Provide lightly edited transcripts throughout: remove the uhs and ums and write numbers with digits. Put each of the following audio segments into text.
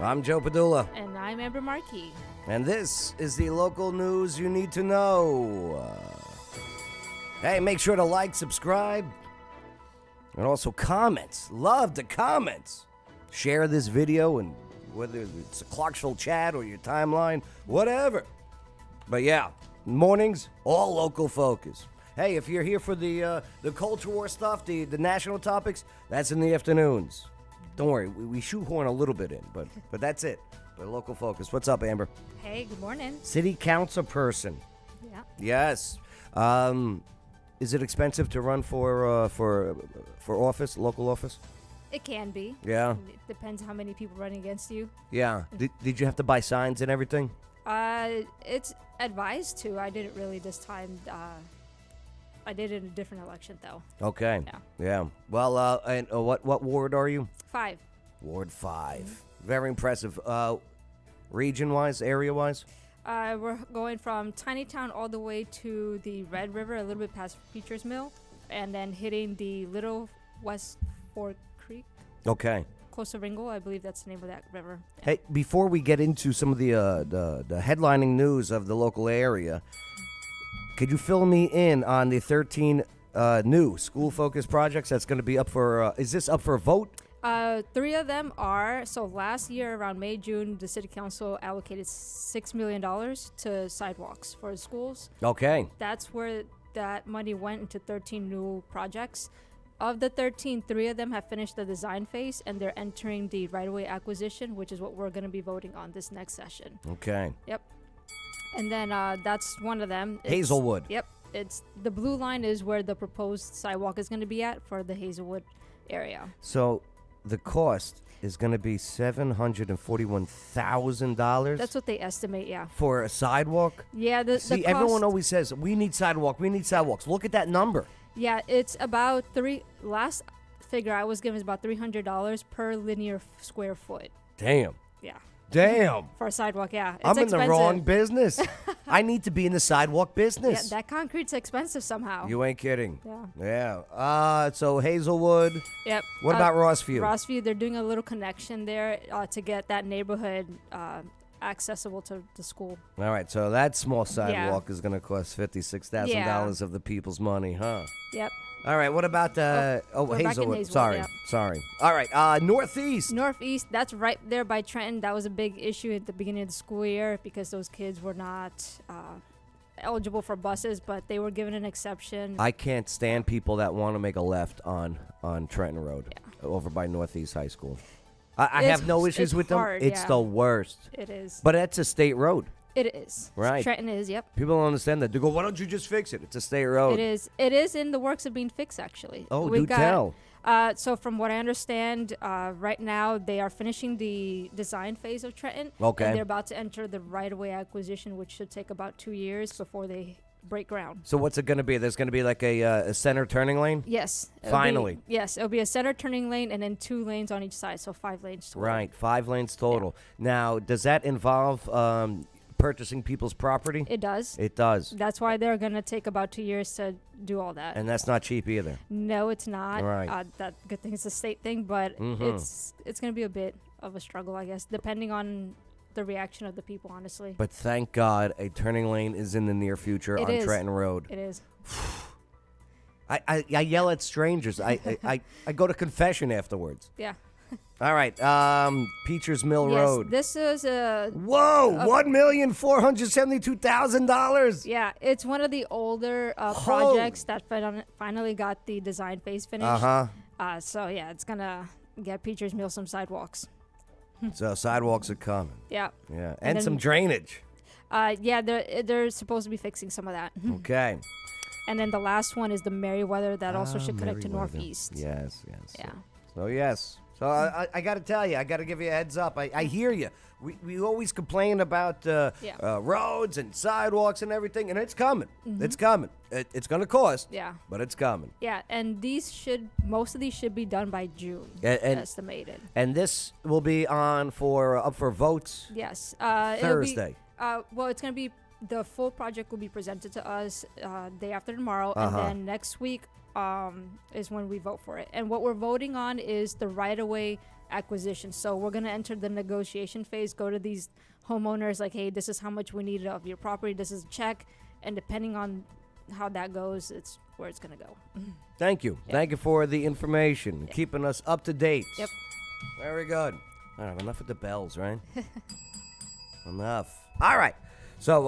I'm Joe Padula. And I'm Ambar Marquis. And this is the local news you need to know. Hey, make sure to like, subscribe, and also comments. Love the comments. Share this video, and whether it's a Clarksville chat or your timeline, whatever. But yeah, mornings, all local focus. Hey, if you're here for the culture war stuff, the national topics, that's in the afternoons. Don't worry, we shoehorn a little bit in, but that's it. The local focus. What's up, Amber? Hey, good morning. City council person. Yeah. Yes. Is it expensive to run for office, local office? It can be. Yeah. It depends how many people run against you. Yeah. Did you have to buy signs and everything? It's advised to. I didn't really this time. I did it in a different election, though. Okay. Yeah. Well, and what ward are you? 5. Ward 5. Mm-hmm. Very impressive. Region-wise, area-wise? We're going from Tiny Town all the way to the Red River, a little bit past Preacher's Mill, and then hitting the Little West Fork Creek. Okay. Close to Ringgold, I believe that's the name of that river. Yeah. Hey, before we get into some of the headlining news of the local area, could you fill me in on the 13 new school-focused projects that's going to be up for, is this up for a vote? 3 of them are, so last year around May, June, the city council allocated $6 million to sidewalks for the schools. Okay. That's where that money went into 13 new projects. Of the 13, 3 of them have finished the design phase, and they're entering the right-of-way acquisition, which is what we're going to be voting on this next session. Okay. Yep. And then that's one of them. Hazelwood. Yep. It's the blue line is where the proposed sidewalk is going to be at for the Hazelwood area. So the cost is going to be $741,000. That's what they estimate, yeah. For a sidewalk? Yeah. See, the cost, everyone always says, we need sidewalk, we need sidewalks. Look at that number. Yeah, it's about last figure I was given is about $300 per linear square foot. Damn. Yeah. Damn. For a sidewalk, yeah. It's I'm in expensive. the wrong business. I need to be in the sidewalk business. Yeah, that concrete's expensive somehow. You ain't kidding. Yeah. Yeah. So Hazelwood. Yep. What about Rossview? Rossview, they're doing a little connection there to get that neighborhood accessible to the school. All right. So that small sidewalk is going to cost $56,000 of the people's money, huh? Yep. All right. What about Hazelwood? Sorry. Yeah. Sorry. All right. Northeast. Northeast, that's right there by Trenton. That was a big issue at the beginning of the school year because those kids were not eligible for buses, but they were given an exception. I can't stand people that want to make a left on Trenton Road over by Northeast High School. I have no issues with them. It's the worst. It is. But it's a state road. It is. Right. Trenton is, yep. People don't understand that. They go, why don't you just fix it? It's a state road. It is. It is in the works of being fixed, actually. Oh, do tell. So from what I understand, right now they are finishing the design phase of Trenton. Okay. And they're about to enter the right-of-way acquisition, which should take about 2 years before they break ground. So what's it going to be? There's going to be like a center turning lane? Yes. Finally. It'll be a center turning lane and then 2 lanes on each side, so 5 lanes total. Right, 5 lanes total. Yeah. Now, does that involve purchasing people's property? It does. It does. That's why they're going to take about 2 years to do all that. And that's not cheap either. No, it's not. Right. That good thing it's a state thing, but it's going to be a bit of a struggle, I guess, depending on the reaction of the people, honestly. But thank God a turning lane is in the near future on Trenton Road. It is. I yell at strangers. I go to confession afterwards. Yeah. All right. Preacher's Mill Road. This is $1,472,000. Yeah, it's one of the older projects that finally got the design phase finished. So yeah, it's gonna get Preacher's Mill some sidewalks. So sidewalks are coming. Yeah. Yeah, and some drainage. Yeah, they're supposed to be fixing some of that. Okay. And then the last one is the Merriweather that also should connect to Northeast. Yes. Yeah. So yes. So I got to tell you, I got to give you a heads up. I hear you. We always complain about roads and sidewalks and everything, and it's coming. It's coming. It's going to cost. Yeah. But it's coming. Yeah, and most of these should be done by June, estimated. And this will be up for votes. Yes. Thursday. Well, it's going to be The full project will be presented to us day after tomorrow, Uh-huh. and then next week is when we vote for it. And what we're voting on is the right-of-way acquisition. So we're gonna enter the negotiation phase. Go to these homeowners like, hey, this is how much we need of your property. This is a check, and depending on how that goes, it's where it's gonna go. Thank you. Yep. Thank you for the information, keeping us up to date. Yep. Very good. All right, enough with the bells, right? Enough. All right. So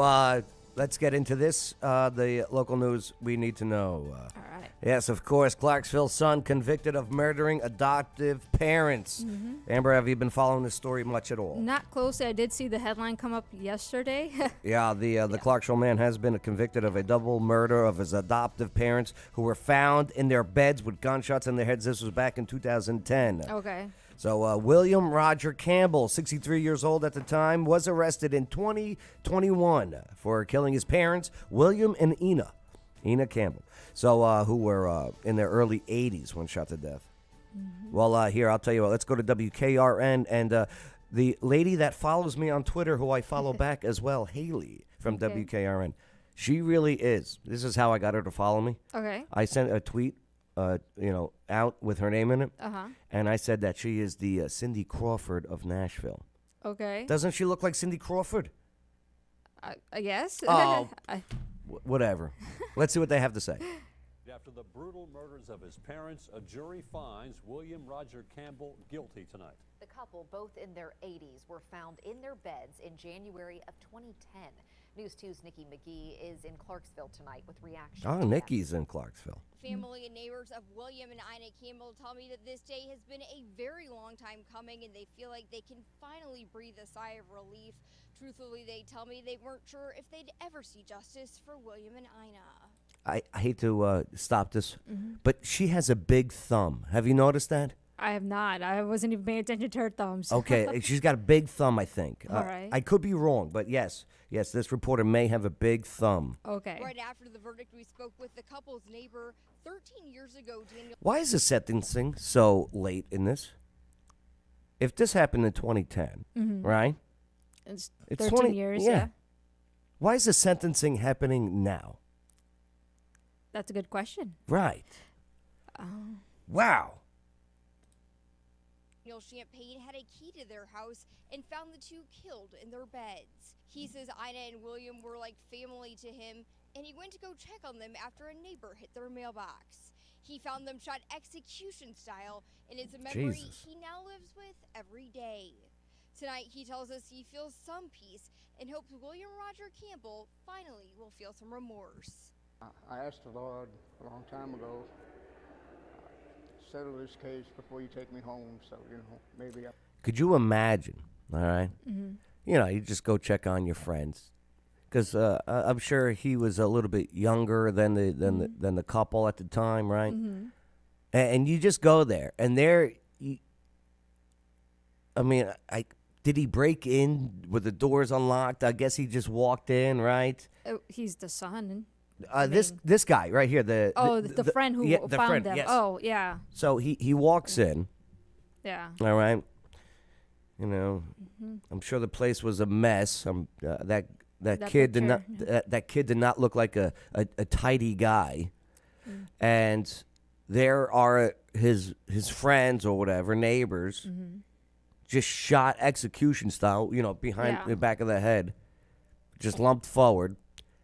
let's get into this. The local news we need to know. All right. Yes, of course. Clarksville son convicted of murdering adoptive parents. Amber, have you been following this story much at all? Not closely. I did see the headline come up yesterday. Yeah, the Clarksville man has been convicted of a double murder of his adoptive parents who were found in their beds with gunshots in their heads. This was back in 2010. Okay. So William Roger Campbell, 63 years old at the time, was arrested in 2021 for killing his parents, William and Ina Campbell, so who were in their early 80s when shot to death. Well, here, I'll tell you what, let's go to WKRN, and the lady that follows me on Twitter, who I follow back as well, Haley from Okay. WKRN, she really is. This is how I got her to follow me. Okay. I sent a tweet, out with her name in it. Uh-huh. And I said that she is the Cindy Crawford of Nashville. Okay. Doesn't she look like Cindy Crawford? I guess. Oh. I- Whatever. Let's see what they have to say. After the brutal murders of his parents, a jury finds William Roger Campbell guilty tonight. The couple, both in their 80s, were found in their beds in January of 2010. News 2's Nikki McGee is in Clarksville tonight with reaction. Oh, to that. Nikki's in Clarksville. Family and neighbors of William and Ina Campbell tell me that this day has been a very long time coming, and they feel like they can finally breathe a sigh of relief. Truthfully, they tell me they weren't sure if they'd ever see justice for William and Ina. I hate to stop this, but she has a big thumb. Have you noticed that? I have not. I wasn't even paying attention to her thumbs. Okay, she's got a big thumb, I think. All right. I could be wrong, but yes, this reporter may have a big thumb. Okay. Right after the verdict, we spoke with the couple's neighbor. 13 years ago, Daniel Why is the sentencing so late in this? If this happened in 2010, right? It's It's 13 20 years, yeah. yeah. Why is the sentencing happening now? That's a good question. Right. Wow. Champagne had a key to their house and found the two killed in their beds. He says Ina and William were like family to him, and he went to go check on them after a neighbor hit their mailbox. He found them shot execution style, and it's a memory Jesus. he now lives with every day. Tonight, he tells us he feels some peace and hopes William Roger Campbell finally will feel some remorse. I asked the Lord a long time ago, settle this case before you take me home, so, maybe I... Could you imagine, all right? You just go check on your friends. Because I'm sure he was a little bit younger than the couple at the time, right? And you just go there, and did he break in with the doors unlocked? I guess he just walked in, right? He's the son. This guy right here, the friend who the found friend, them. yes. Oh, yeah. So he walks in, Yeah. all right. I'm sure the place was a mess. That That kid did not picture. that kid did not look like a tidy guy, and there are his friends or whatever neighbors, just shot execution style, behind Yeah. the back of the head, just lumped forward,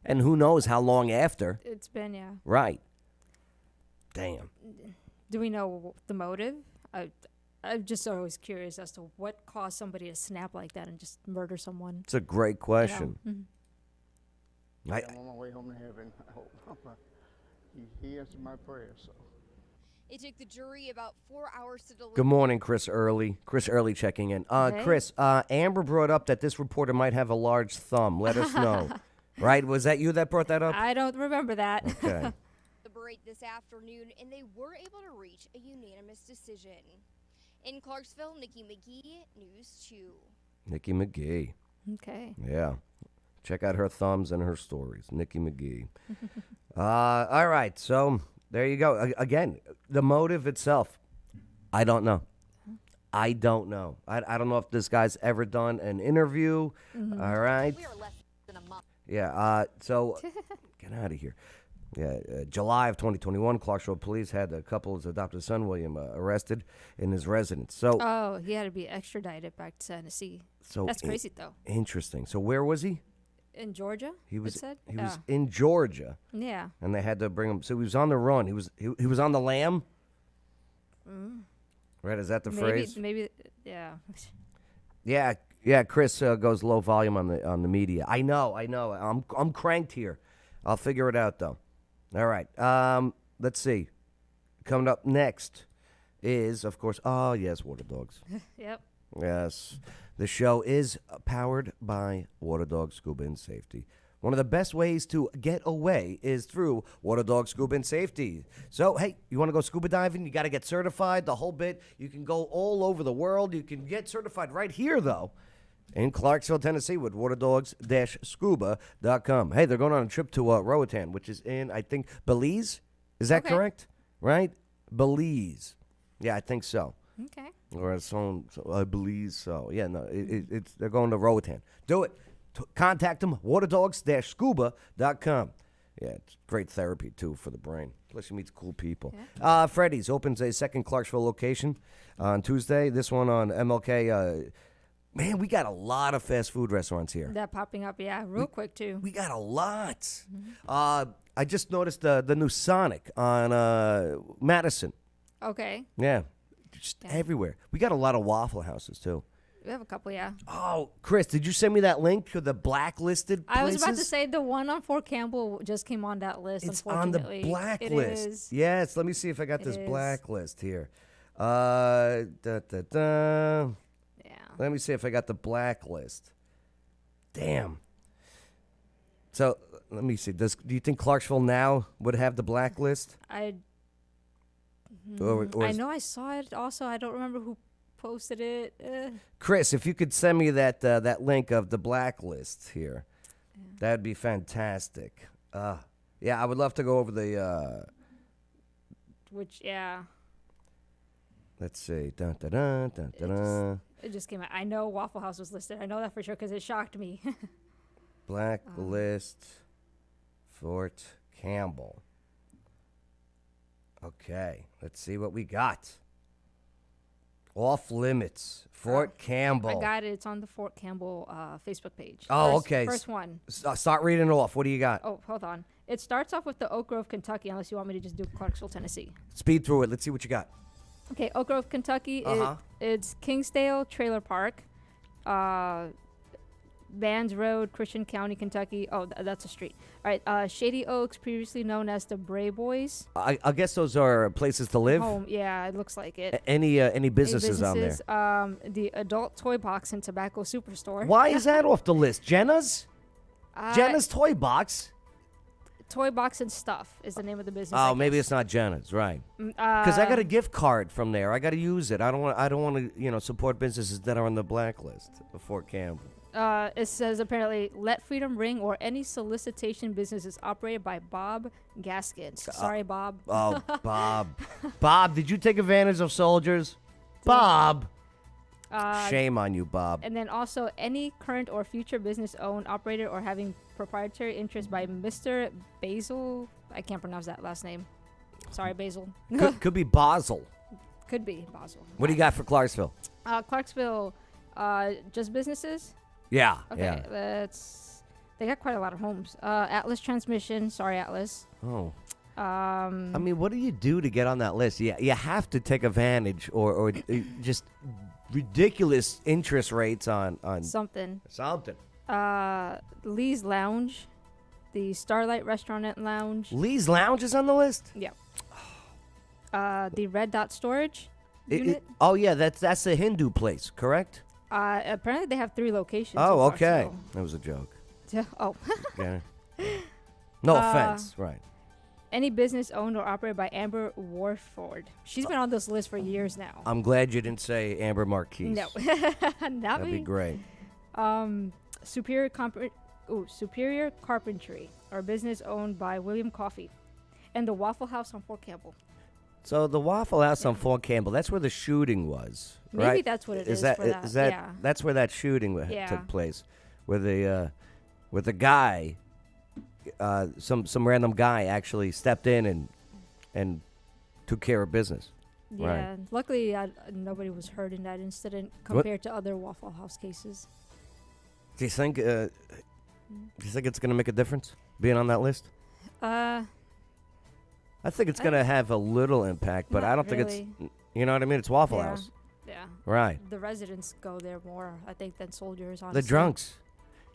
and who knows how long after. It's been, yeah. Right. Damn. Do we know the motive? I'm just always curious as to what caused somebody to snap like that and just murder someone. It's a great question. Mhm. I'm on my way home to heaven. I hope he answered my prayers, so... It took the jury about 4 hours to deliver. Good morning, Chris Early. Chris Early checking in. Hey. Chris, Amber brought up that this reporter might have a large thumb. Let us know. Right? Was that you that brought that up? I don't remember that. Okay. Deliberate this afternoon, and they were able to reach a unanimous decision. In Clarksville, Nikki McGee, News 2. Nikki McGee. Okay. Yeah. Check out her thumbs and her stories. Nikki McGee. All right. So there you go. Again, the motive itself, I don't know. I don't know. I don't know if this guy's ever done an interview. All right. We are less than a month. Yeah. So get out of here. Yeah. July of 2021, Clarksville police had the couple's adopted son William arrested in his residence. So. Oh, he had to be extradited back to Tennessee. So that's crazy, though. Interesting. So where was he? In Georgia. He was. It said? He was in Georgia. Yeah. And they had to bring him. So he was on the run. He was on the lam. Right? Is that the phrase? Maybe. Yeah. Yeah. Chris goes low volume on the media. I know. I'm cranked here. I'll figure it out though. All right. Let's see. Coming up next is, of course, yes, Water Dogs. Yep. Yes. The show is powered by Water Dog Scuba and Safety. One of the best ways to get away is through Water Dog Scuba and Safety. So, hey, you want to go scuba diving? You got to get certified, the whole bit. You can go all over the world. You can get certified right here, though, in Clarksville, Tennessee, with waterdogs-scuba.com. Hey, they're going on a trip to Roatan, which is in, I think, Belize. Is that correct? Right? Belize. Yeah, I think so. Okay. Or so I believe so. Yeah, no, it's they're going to Roatan. Do it. Contact them, waterdogs-scuba.com. Yeah, it's great therapy, too, for the brain. Plus, you meet cool people. Yeah. Freddy's opens a second Clarksville location on Tuesday. This one on MLK. Man, we got a lot of fast food restaurants here. That popping up, real quick, too. We got a lot. Mm-hmm. I just noticed the new Sonic on Madison. Okay. Yeah. Just everywhere. We got a lot of Waffle Houses, too. We have a couple, yeah. Oh, Chris, did you send me that link to the blacklisted places? I was about to say the one on Fort Campbell just came on that list, it's on the blacklist. It is. Yes, let me see if I got this blacklist here. Yeah. Let me see if I got the blacklist. Damn. So, let me see. Do you think Clarksville now would have the blacklist? I know I saw it also. I don't remember who posted it. Chris, if you could send me that link of the blacklist here, that'd be fantastic. Yeah, I would love to go over the. Let's see. Dun, dun, dun, dun, dun, dun. It just came out. I know Waffle House was listed. I know that for sure because it shocked me. Blacklist, Fort Campbell. Okay, let's see what we got. Off limits, Fort Campbell. I got it. It's on the Fort Campbell Facebook page. Okay. First one. Start reading it off. What do you got? Oh, hold on. It starts off with the Oak Grove, Kentucky, unless you want me to just do Clarksville, Tennessee. Speed through it. Let's see what you got. Okay, Oak Grove, Kentucky. It's Kingsdale Trailer Park. Bands Road, Christian County, Kentucky. Oh, that's a street. All right. Shady Oaks, previously known as the Bray Boys. I guess those are places to live. Home. Yeah, it looks like it. Any businesses on there? The Adult Toy Box and Tobacco Superstore. Why is that off the list? Jenna's Toy Box. Toy Box and Stuff is the name of the business. Oh, maybe it's not Jenna's, right? Because I got a gift card from there. I got to use it. I don't want to support businesses that are on the blacklist of Fort Campbell. It says apparently Let Freedom Ring or any solicitation business is operated by Bob Gaskins. Sorry, Bob. Oh, Bob. Bob, did you take advantage of soldiers? Bob. Shame on you, Bob. And then also any current or future business owned, operated, or having proprietary interest by Mr. Basil. I can't pronounce that last name. Sorry, Basil. Could be Basel. Could be Basel. What do you got for Clarksville? Clarksville, just businesses? Yeah. Okay, they got quite a lot of homes. Atlas Transmission. Sorry, Atlas. Oh. I mean, what do you do to get on that list? You have to take advantage or just ridiculous interest rates on something. Lee's Lounge, the Starlight Restaurant and Lounge. Lee's Lounge is on the list? Yeah. The Red Dot Storage unit. That's the Hindu place, correct? Apparently they have 3 locations. Oh, okay. That was a joke. Oh. Yeah. No offense, right. Any business owned or operated by Amber Warford. She's been on this list for years now. I'm glad you didn't say Amber Marquis. No. That'd be great. Superior Carpentry, or business owned by William Coffey. And the Waffle House on Fort Campbell. So the Waffle House on Fort Campbell, that's where the shooting was, right? Maybe that's what it is. That's where that shooting took place, where with a guy, some random guy actually stepped in and took care of business. Yeah. Right. Luckily, nobody was hurt in that incident compared to other Waffle House cases. Do you think it's going to make a difference being on that list? Uh, I think it's going to have a little impact, but Not I don't think really. it's, you know what I mean? It's Waffle Yeah. House. Yeah. Right. The residents go there more, I think, than soldiers, The honestly. drunks.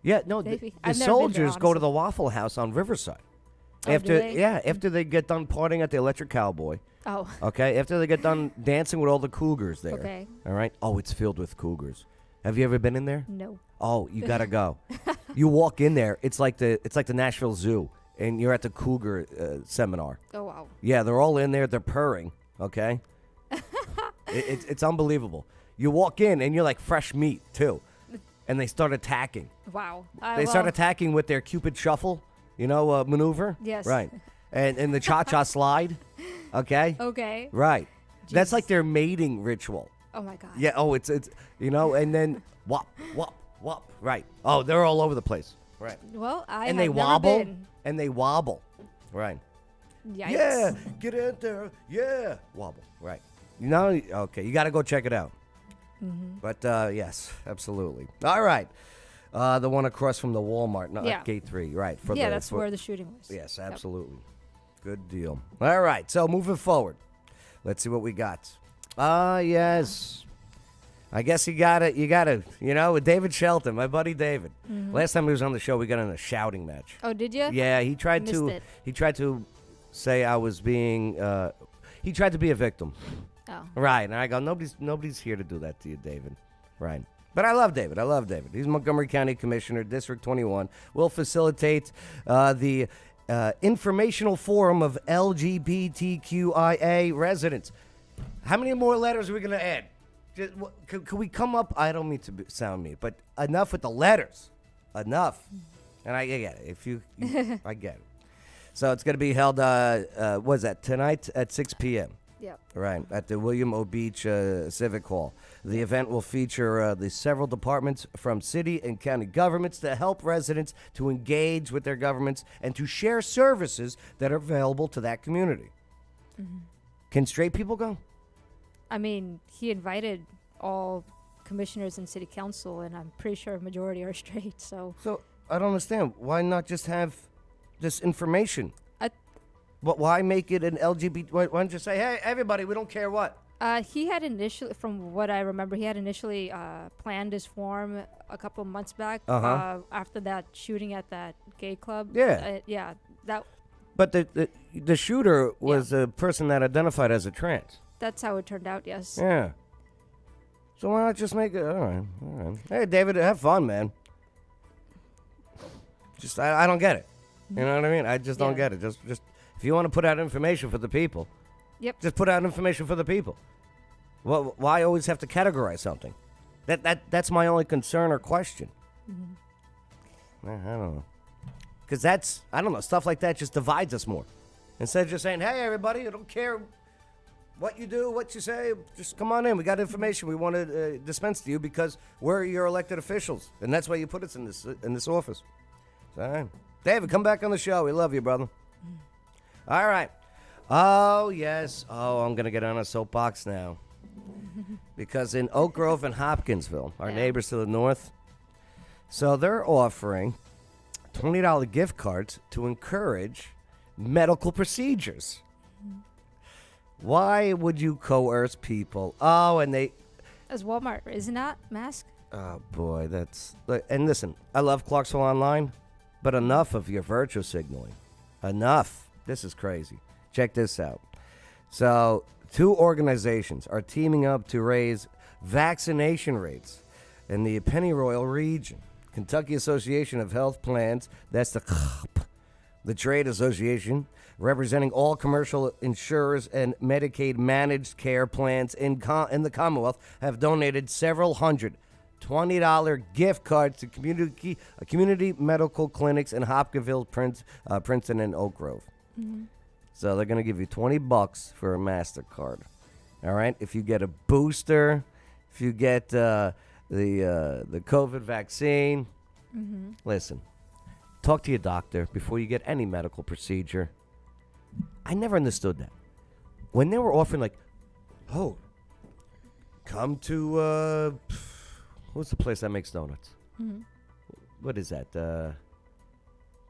Yeah, no, Maybe. the I've never been there, soldiers go to honestly. the Waffle House on Riverside. Oh, do they? After they get done partying at the Electric Cowboy, Oh, okay? After they get done dancing with all the cougars there. okay. All right? Oh, it's filled with cougars. Have you ever been in there? No. Oh, you got to go. You walk in there, it's like the Nashville Zoo, and you're at the cougar seminar. Oh, wow. Yeah, they're all in there. They're purring, okay? It's unbelievable. You walk in, and you're like fresh meat, too. And they start attacking. Wow. They start attacking with their Cupid shuffle, maneuver. Yes. Right. And the cha-cha slide, okay? Okay. Right. That's Jeez. like their mating ritual. Oh, my God. Yeah, oh, it's and then whop, whop, whop. Right. Oh, they're all over the place. Right. Well, I And have they never wobble. been. And they wobble. Right. Yikes. Yeah, get in there. Yeah. Wobble. Right. Okay, you got to go check it out. Mm-hmm. But, yes, absolutely. All right. The one across from the Walmart, not Yeah. Gate 3, right. Yeah, that's where the shooting was. Yes, Yep. absolutely. Good deal. All right, so moving forward. Let's see what we got. Yes. I guess you got it. With David Shelton, my buddy David. Mm-hmm. Last time he was on the show, we got in a shouting match. Oh, did you? Yeah, he tried Missed to. it. He tried to say I was being. He tried to be a victim. Oh. Right, and I go, nobody's here to do that to you, David. Right. But I love David. He's Montgomery County Commissioner, District 21. Will facilitate the informational forum of LGBTQIA residents. How many more letters are we going to add? Could we come up? I don't mean to sound mean, but enough with the letters. Enough. And I get it. I get it. So it's going to be held, what is that, tonight at 6 p.m.? Yep. Right, at the William O. Beach Civic Hall. The event will feature the several departments from city and county governments to help residents to engage with their governments and to share services that are available to that community. Mm-hmm. Can straight people go? I mean, he invited all commissioners and city council, and I'm pretty sure a majority are straight, so. So, I don't understand. Why not just have this information? I- Why make it an LGBT? Why don't you say, hey, everybody, we don't care what? He had initially, from what I remember, planned his form a couple of months back after that shooting at that gay club. Yeah. That But the shooter was a person that identified as a trans. that's how it turned out. Yes. Yeah. So why not just make it? All right. Hey, David, have fun, man. I don't get it. You know what I mean? I just don't get it. Just if you want to put out information for the people, just put out information for the people. Well, why always have to categorize something? That's my only concern or question. I don't know. Because I don't know, stuff like that just divides us more. Instead of just saying, hey, everybody, I don't care what you do, what you say, just come on in. We got information we want to dispense to you because we're your elected officials. And that's why you put us in this office. So, David, come back on the show. We love you, brother. All right. Oh, yes. Oh, I'm going to get on a soapbox now. Because in Oak Grove and Hopkinsville, our neighbors to the north, so they're offering $20 gift cards to encourage medical procedures. Why would you coerce people? Oh, and they... As Walmart, isn't that mask? Oh, boy, and listen, I love Clarksville Online, but enough of your virtue signaling. Enough. This is crazy. Check this out. So, 2 organizations are teaming up to raise vaccination rates in the Pennyroyal region. Kentucky Association of Health Plans, that's the trade association representing all commercial insurers and Medicaid managed care plans in the Commonwealth, have donated several hundred $20 gift cards to community medical clinics in Hopkinsville, Princeton, and Oak Grove. Mm-hmm. So they're going to give you $20 for a MasterCard. All right? If you get a booster, if you get the COVID vaccine, listen, talk to your doctor before you get any medical procedure. I never understood that. When they were offering, like, oh, come to, what's the place that makes donuts? Mm-hmm. What is that? The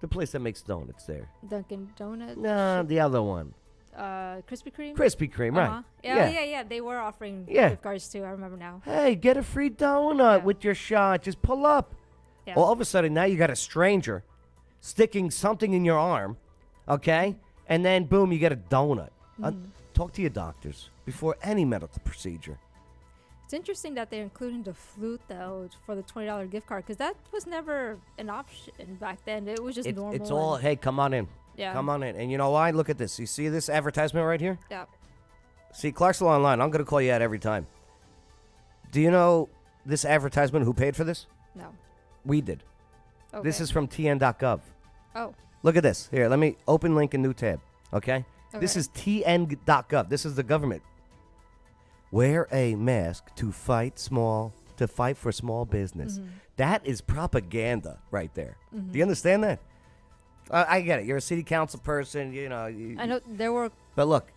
place that makes donuts there. Dunkin' Donuts. No, the other one. Krispy Kreme. Krispy Kreme, right. Yeah. They were offering Yeah. gift cards too. I remember now. Hey, get a free donut with your shot. Just pull up. Yeah. All of a sudden, now you got a stranger sticking something in your arm, okay? And then, boom, you get a donut. Talk to your doctors before any medical procedure. It's interesting that they're including the flute though for the $20 gift card because that was never an option back then. It was just normal. It's all, hey, come on in. Yeah. Come on in. And you know why? Look at this. You see this advertisement right here? Yeah. See, Clarksville Online, I'm going to call you out every time. Do you know this advertisement, who paid for this? No. We did. Okay. This is from tn.gov. Oh. Look at this. Here, let me open link in new tab, okay? This is tn.gov. This is the government. Wear a mask to fight for small business. That is propaganda right there. Do you understand that? I get it. You're a city council person, you know. I know there were. But look,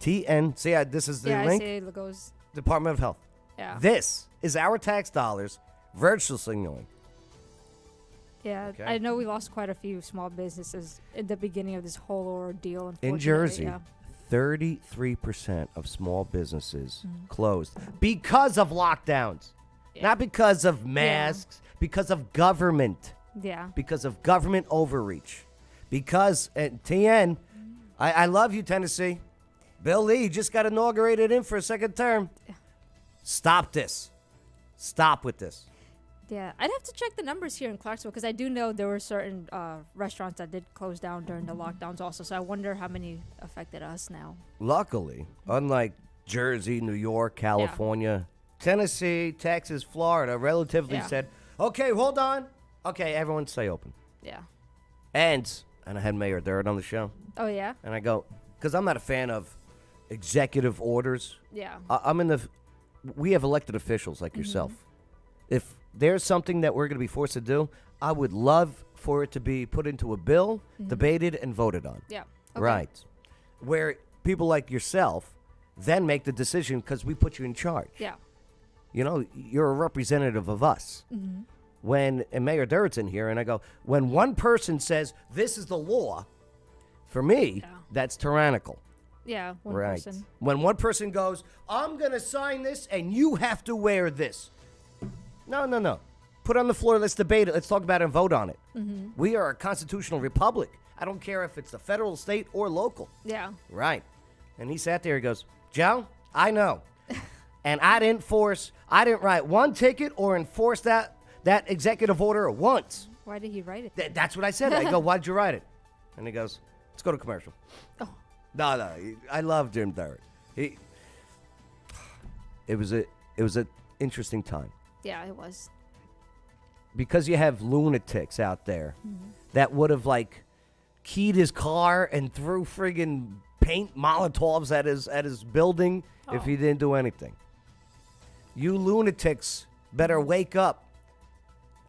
TN, see, this is the link. I see it goes. Department of Health. Yeah. This is our tax dollars virtual signaling. Yeah, Okay. I know we lost quite a few small businesses in the beginning of this whole ordeal. In Jersey, 33% of small businesses closed because of lockdowns. Yeah. Not because of masks, because of government. Yeah. Because of government overreach. Because, TN, I love you, Tennessee. Bill Lee just got inaugurated in for a second term. Stop this. Stop with this. Yeah, I'd have to check the numbers here in Clarksville because I do know there were certain restaurants that did close down during the lockdowns also. So I wonder how many affected us now. Luckily, unlike Jersey, New York, California, Tennessee, Texas, Florida, relatively said, okay, hold on. Okay, everyone stay open. Yeah. And I had Mayor Durrett on the show. Oh, yeah? And I go, because I'm not a fan of executive orders. Yeah. We have elected officials like yourself. If there's something that we're going to be forced to do, I would love for it to be put into a bill, debated, and voted on. Yeah. Okay. Right. Where people like yourself then make the decision because we put you in charge. Yeah. You know, you're a representative of us. And Mayor Durrett's in here, and I go, when one person says, this is the law, for me, that's tyrannical. Yeah, one Right. person. When one person goes, I'm going to sign this, and you have to wear this. No. Put it on the floor. Let's debate it. Let's talk about it and vote on it. We are a constitutional republic. I don't care if it's the federal, state, or local. Yeah. Right. And he sat there. He goes, Joe, I know. And I didn't write one ticket or enforce that executive order once. Why did he write it? That's what I said. I go, why'd you write it? And he goes, let's go to commercial. Oh. No. I love Jim Durrett. It was an interesting time. Yeah, it was. Because you have lunatics out there that would have, like, keyed his car and threw friggin' paint Molotovs at his building if he didn't do anything. You lunatics better wake up.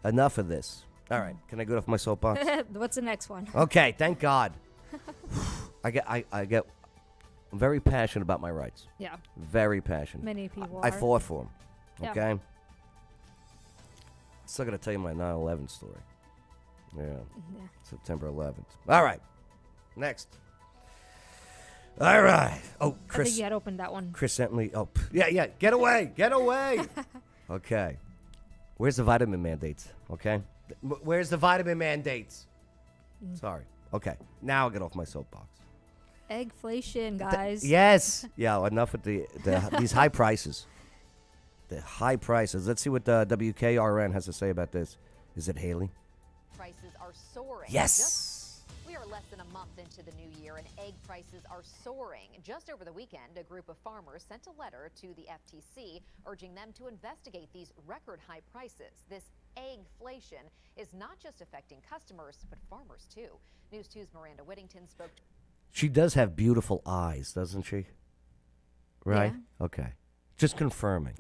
Enough of this. All right, can I get off my soapbox? What's the next one? Okay, thank God. I'm very passionate about my rights. Yeah. Very passionate. Many people I are. fought for them. Yeah. Okay? Still got to tell you my 9/11 story. Yeah. September 11th. All right. Next. All right. Oh, Chris. I think you had opened that one. Chris sent me. Oh, yeah. Get away. Get away. Okay. Where's the vitamin mandates? Okay. Where's the vitamin mandates? Sorry. Okay. Now I'll get off my soapbox. Eggflation, guys. Yes. Yeah. Enough with these high prices. The high prices. Let's see what the WKRN has to say about this. Is it Haley? Prices are soaring. Yes. We are less than a month into the new year and egg prices are soaring. Just over the weekend, a group of farmers sent a letter to the FTC urging them to investigate these record high prices. This eggflation is not just affecting customers, but farmers too. News 2's Miranda Whittington spoke to She does have beautiful eyes, doesn't she? Right? Yeah. Okay. Just confirming.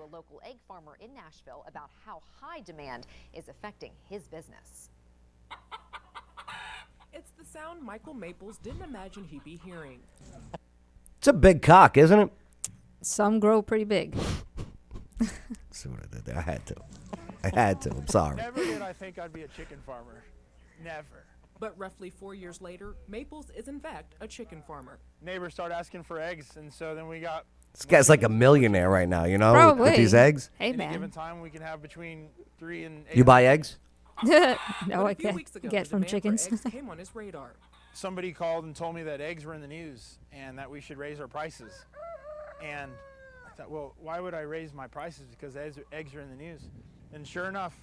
a local egg farmer in Nashville about how high demand is affecting his business. sound Michael Maples didn't imagine he'd be hearing. It's a big cock, isn't it? Some grow pretty big. See what I did there? I had to. I'm sorry. Never did I think I'd be a chicken farmer. Never. But roughly 4 years later, Maples is in fact a chicken farmer. Neighbors started asking for eggs, and so then we got. This guy's like a millionaire right now, you know, Probably. with these eggs. Hey, Any given man. time, we can have between 3 and 8. You buy eggs? No, But I a few can't weeks ago, get the from demand for chickens. eggs came on his radar. Somebody called and told me that eggs were in the news and that we should raise our prices. And I thought, well, why would I raise my prices? Because eggs are in the news. And sure enough,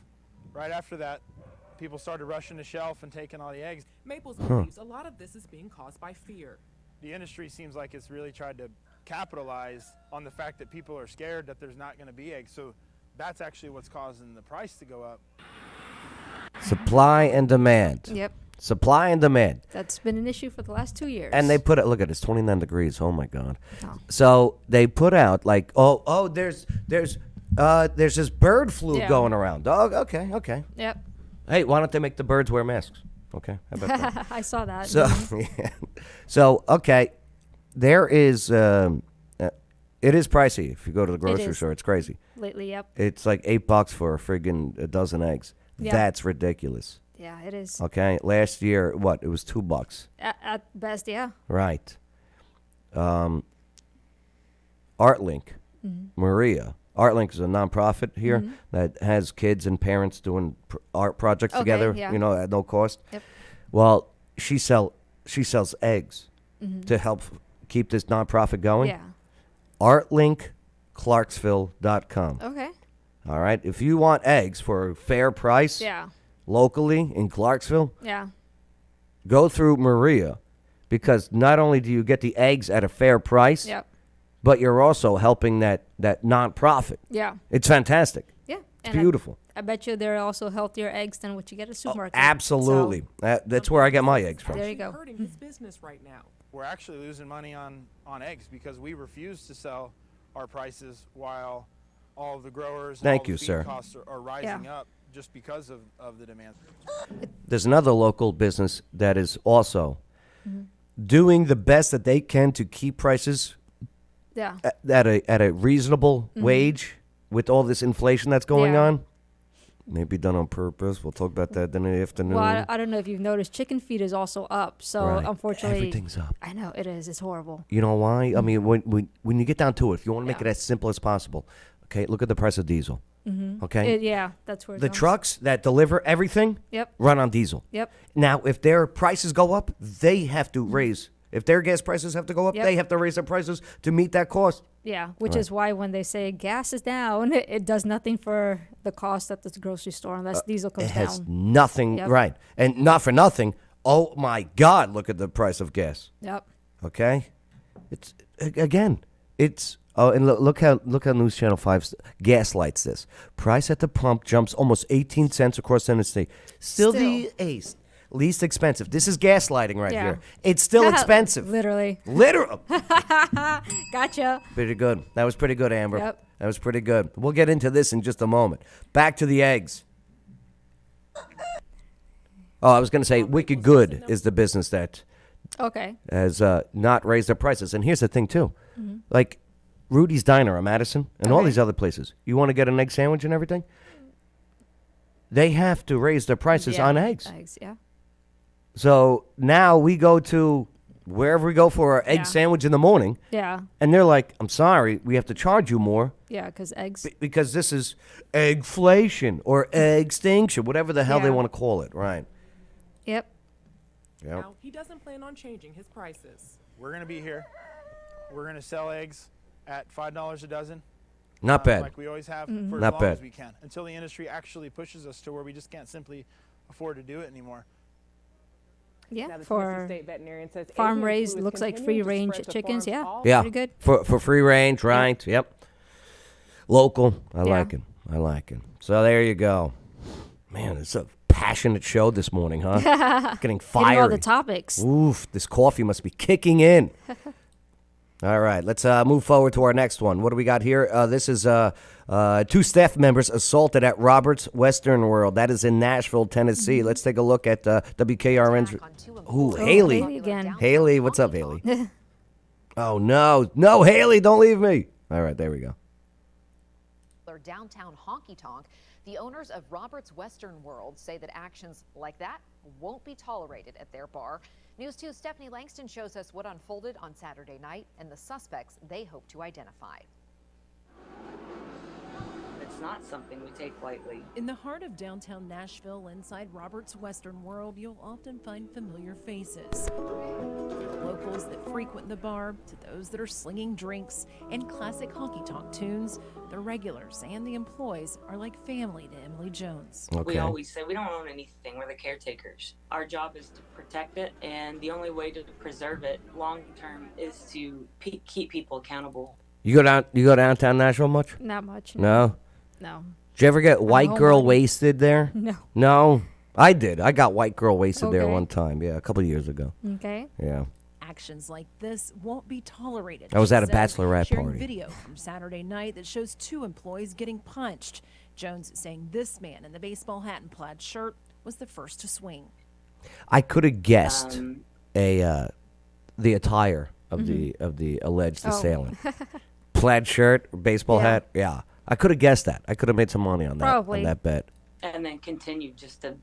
right after that, people started rushing the shelf and taking all the eggs. Maples believes a lot of this is being caused by fear. The industry seems like it's really tried to capitalize on the fact that people are scared that there's not going to be eggs. So that's actually what's causing the price to go up. Supply and demand. Yep. Supply and demand. That's been an issue for the last 2 years. And they put it, look at it, it's 29 degrees. Oh my God. Oh. So they put out like, there's this bird flu Yeah. going around. Oh, okay. Yep. Hey, why don't they make the birds wear masks? Okay. How about that? I saw that. So, yeah. So, okay, there is, it is pricey if you go to the grocery is. store. It's crazy. Lately, yep. It's like $8 for a dozen eggs. Yeah. That's ridiculous. Yeah, it is. Okay, last year, what? It was $2. At best, yeah. Right. ArtLink, Mm-hmm. Maria. ArtLink is a nonprofit here that has kids and parents doing art projects Okay, together, yeah. you know, at no cost. Yep. Well, she sells eggs to help keep this nonprofit going. Yeah. ArtLinkClarksville.com. Okay. All right. If you want eggs for a fair price Yeah. locally in Clarksville, Yeah. go through Maria, because not only do you get the eggs at a fair price, Yep. but you're also helping that nonprofit. Yeah. It's fantastic. Yeah. It's beautiful. I bet you they're also healthier eggs than what you get at a supermarket. Absolutely. That's where I get my eggs from. There you go. Hurting his business right now. We're actually losing money on eggs because we refuse to sell our prices while all of the growers and Thank all you, the feed sir. costs are rising Yeah. up just because of the demand. There's another local business that is also doing the best that they can to keep prices Yeah. at a reasonable wage with all this inflation that's going Yeah. on. Maybe done on purpose. We'll talk about that in the afternoon. Well, I don't know if you've noticed, chicken feed is also up. So Right. unfortunately, Everything's up. I know it is. It's horrible. You know why? I mean, when you get down to it, if you want to make Yeah. it as simple as possible, okay, look at the price of diesel. Okay? Yeah, that's where it The comes. trucks that deliver everything Yep. run on diesel. Yep. Now, if their prices go up, they have to raise. If their gas prices have to go up, Yep. they have to raise their prices to meet that cost. Yeah, which is why when they say gas is down, it does nothing for the cost at the grocery store unless diesel comes It has down. nothing, Yep. right. And not for nothing, oh my God, look at the price of gas. Yep. Okay? It's, again, it's, oh, and look how News Channel 5 gaslights this. Price at the pump jumps almost 18 cents across the state. Still the least expensive. This is gaslighting right Yeah. here. It's still expensive. Literally. Literal. Gotcha. Pretty good. That was pretty good, Amber. Yep. That was pretty good. We'll get into this in just a moment. Back to the eggs. Oh, I was going to say, Wicked Good is the business that Okay. has not raised their prices. And here's the thing, too. Like Rudy's Diner on Madison and all Okay. these other places. You want to get an egg sandwich and everything? They have to raise their prices Yeah. on eggs. Eggs, yeah. So now we go to wherever we go for our egg Yeah. sandwich in the morning, Yeah. and they're like, I'm sorry, we have to charge you more. Yeah, because eggs. Because this is eggflation or extinction, whatever the hell they Yeah. want to call it, right? Yep. Yep. Now, he doesn't plan on changing his prices. We're going to be here. We're going to sell eggs at $5 a dozen. Not bad. Like we always have for Not as long bad. as we can until the industry actually pushes us to where we just can't simply afford to do it anymore. Yeah. Now, the Tennessee For State veterinarian says farm avian raised, flu is looks like continuing to free range spread to chickens. farms Yeah. all Yeah. Pretty good. For free range, right? Yep. Local. I Yeah. like it. I like it. So there you go. Man, it's a passionate show this morning, huh? Getting Hitting fiery. all the topics. Oof, this coffee must be kicking in. All right, let's move forward to our next one. What do we got here? This is 2 staff members assaulted at Roberts Western World. That is in Nashville, Tennessee. Let's take a look at WKRN's. Ooh, Haley. Haley again. Haley, what's up, Haley? Oh, no. No, Haley, don't leave me. All right, there we go. Downtown honky tonk. The owners of Roberts Western World say that actions like that won't be tolerated at their bar. News 2's Stephanie Langston shows us what unfolded on Saturday night and the suspects they hope to identify. It's not something we take lightly. In the heart of downtown Nashville, inside Roberts Western World, you'll often find familiar faces. Locals that frequent the bar to those that are slinging drinks and classic honky-tonk tunes. The regulars and the employees are like family to Emily Jones. Okay. We always say we don't own anything. We're the caretakers. Our job is to protect it, and the only way to preserve it long term is to keep people accountable. You go downtown Nashville much? Not much. No? No. Did you ever get white home girl already. wasted there? No. No? I did. I got white girl wasted there Okay. one time. Yeah, a couple of years ago. Okay. Yeah. Actions like this won't be tolerated. I was she at a says, bachelorette sharing party. Video from Saturday night that shows 2 employees getting punched. Jones saying this man in the baseball hat and plaid shirt was the first to swing. I could have guessed the attire of the alleged assailant. Plaid shirt, baseball hat. Yeah. I could have guessed that. I could have made some money on that. Probably. On that bet. And then continue just to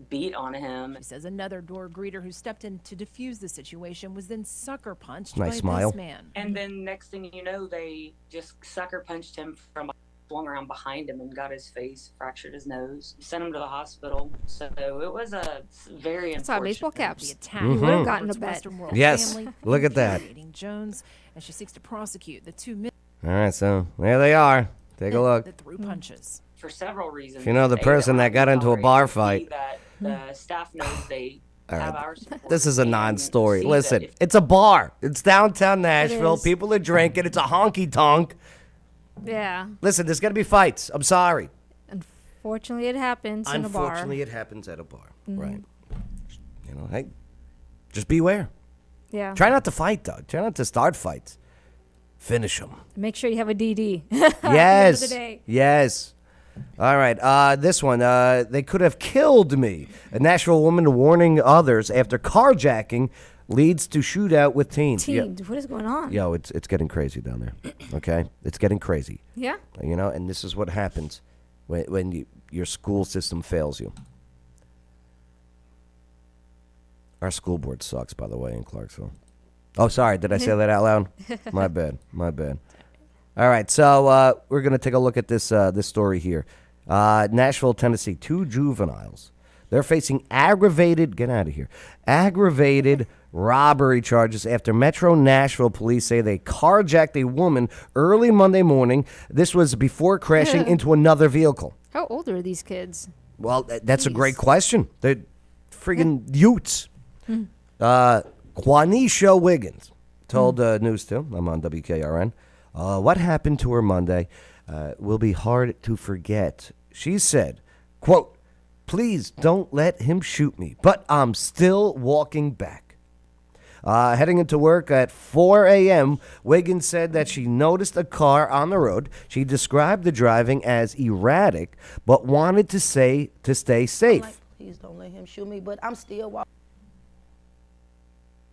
beat on him. She says another door greeter who stepped in to defuse the situation was then sucker punched Nice by smile. this man. And then next thing you know, they just sucker punched him from swung around behind him and got his face, fractured his nose, sent him to the hospital. So it was a very That's how unfortunate. baseball The caps. attack You would have gotten a Roberts bet. Western World Yes. family Look at that. humiliating Jones as she seeks to prosecute the 2 men All right, so there they are. Take a look. that threw punches. For several reasons. If you know the A, person that got into a tolerate bar it, B, fight. that the staff knows they All have right. our support. This is a and non-story. see that Listen, if it's a bar. It's downtown Nashville. is. People are drinking. It's a honky tonk. Yeah. Listen, there's gonna be fights. I'm sorry. Unfortunately, it happens in a bar. Unfortunately, it happens at a bar. Right. You know, hey, just beware. Yeah. Try not to fight, though. Try not to start fights. Finish them. Make sure you have a DD. Yes. the day. Yes. All right. This one. They could have killed me. A Nashville woman warning others after carjacking leads to shootout with teens. Teens, what is going on? Yo, it's getting crazy down there. Okay, it's getting crazy. Yeah. You know, and this is what happens when your school system fails you. Our school board sucks, by the way, in Clarksville. Oh, sorry. Did I say that out loud? My bad. My bad. All right. So we're going to take a look at this story here. Nashville, Tennessee. 2 juveniles. They're facing aggravated robbery charges after Metro Nashville police say they carjacked a woman early Monday morning. This was before crashing into another vehicle. How old are these kids? Well, that's a great question. They're friggin' Utes. Quanisha Wiggins told News 2, I'm on WKRN, what happened to her Monday will be hard to forget. She said, quote, "Please don't let him shoot me, but I'm still walking back." Heading into work at 4 a.m., Wiggins said that she noticed a car on the road. She described the driving as erratic, but wanted to stay safe. Like, please don't let him shoot me, but I'm still walking.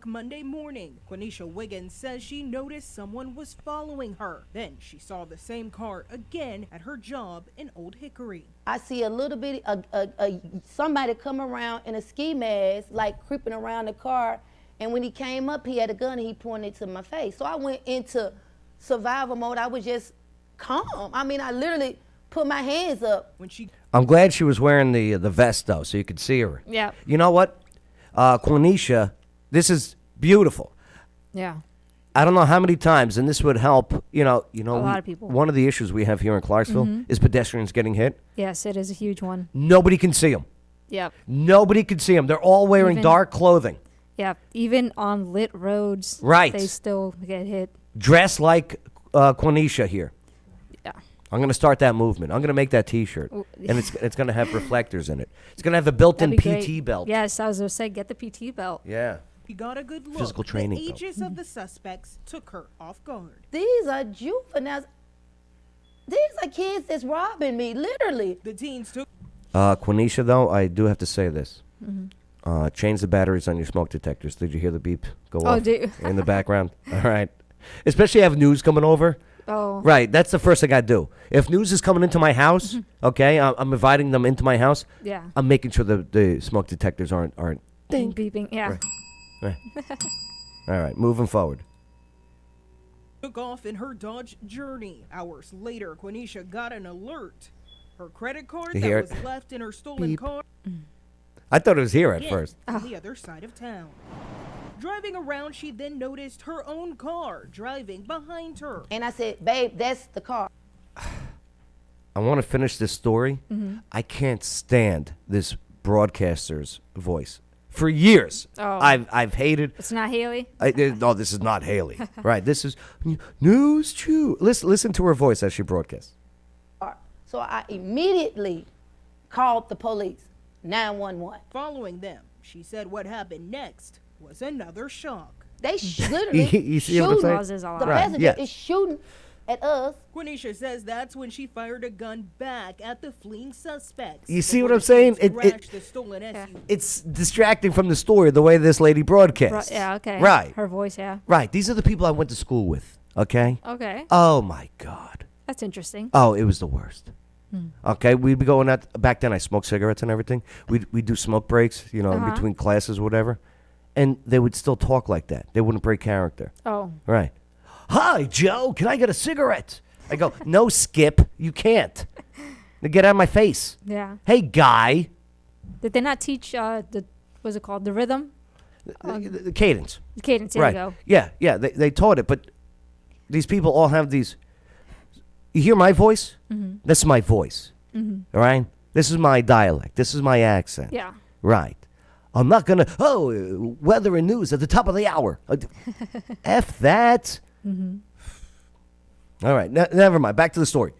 Monday morning, Quanisha Wiggins says she noticed someone was following her. Then she saw the same car again at her job in Old Hickory. I see a little bit, somebody come around in a ski mask, like creeping around the car. And when he came up, he had a gun and he pointed it to my face. So I went into survival mode. I was just calm. I mean, I literally put my hands up. I'm glad she was wearing the vest, though, so you could see her. Yeah. You know what? Quanisha, this is beautiful. Yeah. I don't know how many times, and this would help, a lot of people. One of the issues we have here in Clarksville is pedestrians getting hit. Yes, it is a huge one. Nobody can see them. Yep. Nobody can see them. They're all wearing dark clothing. Yeah. Even on lit roads, Right. they still get hit. Dress like Quanisha here. Yeah. I'm going to start that movement. I'm going to make that T-shirt, and it's going to have reflectors in it. It's going to have a built-in That'd be PT great. belt. Yes, I was going to say, get the PT belt. Yeah. He got a good look. Physical training The belt. ages of the suspects took her off guard. These are juveniles. These are kids that's robbing me, literally. The teens took Quenisha, though, I do have to say this. Mm-hmm. Change the batteries on your smoke detectors. Did you hear the beep go off in the background? All right. Especially have news coming over. Oh. Right. That's the first thing I do. If news is coming into my house, okay, I'm inviting them into my house. Yeah. I'm making sure the smoke detectors aren't ding. Beeping. Yeah. Right. All right. Moving forward. took off in her Dodge Journey. Hours later, Quenisha got an alert. Her credit card You that hear was it? left in her stolen Beep. car I thought it was here at again first. on the other side of town. Driving around, she then noticed her own car driving behind her. And I said, babe, that's the car. I want to finish this story. I can't stand this broadcaster's voice. For years, Oh. I've hated. It's not Haley? No, this is not Haley. Right, this is News Chew. Listen to her voice as she broadcasts. So I immediately called the police, 911. Following them, she said what happened next was another shock. They literally You see what I'm shooting. saying? The Right, passenger yeah. is shooting at us. Quenisha says that's when she fired a gun back at the fleeing suspects. You see before what I'm the saying? teens It- crashed the stolen SUV. It's distracting from the story the way this lady broadcasts. Yeah, okay. Right. Her voice, yeah. Right. These are the people I went to school with. Okay. Okay. Oh my God. That's interesting. Oh, it was the worst. Okay, we'd be going out. Back then, I smoked cigarettes and everything. We'd do smoke breaks, you know, in Uh-huh. between classes or whatever. And they would still talk like that. They wouldn't break character. Oh. Right. Hi, Joe. Can I get a cigarette? I go, no, Skip. You can't. Now get out of my face. Yeah. Hey, guy. Did they not teach what's it called? The rhythm? The cadence. The cadence, there Right. you go. Yeah. They taught it, but these people all have these. You hear my voice? This is my voice. All right? This is my dialect. This is my accent. Yeah. Right. I'm not going to, weather and news at the top of the hour. F that. All right. Never mind. Back to the story.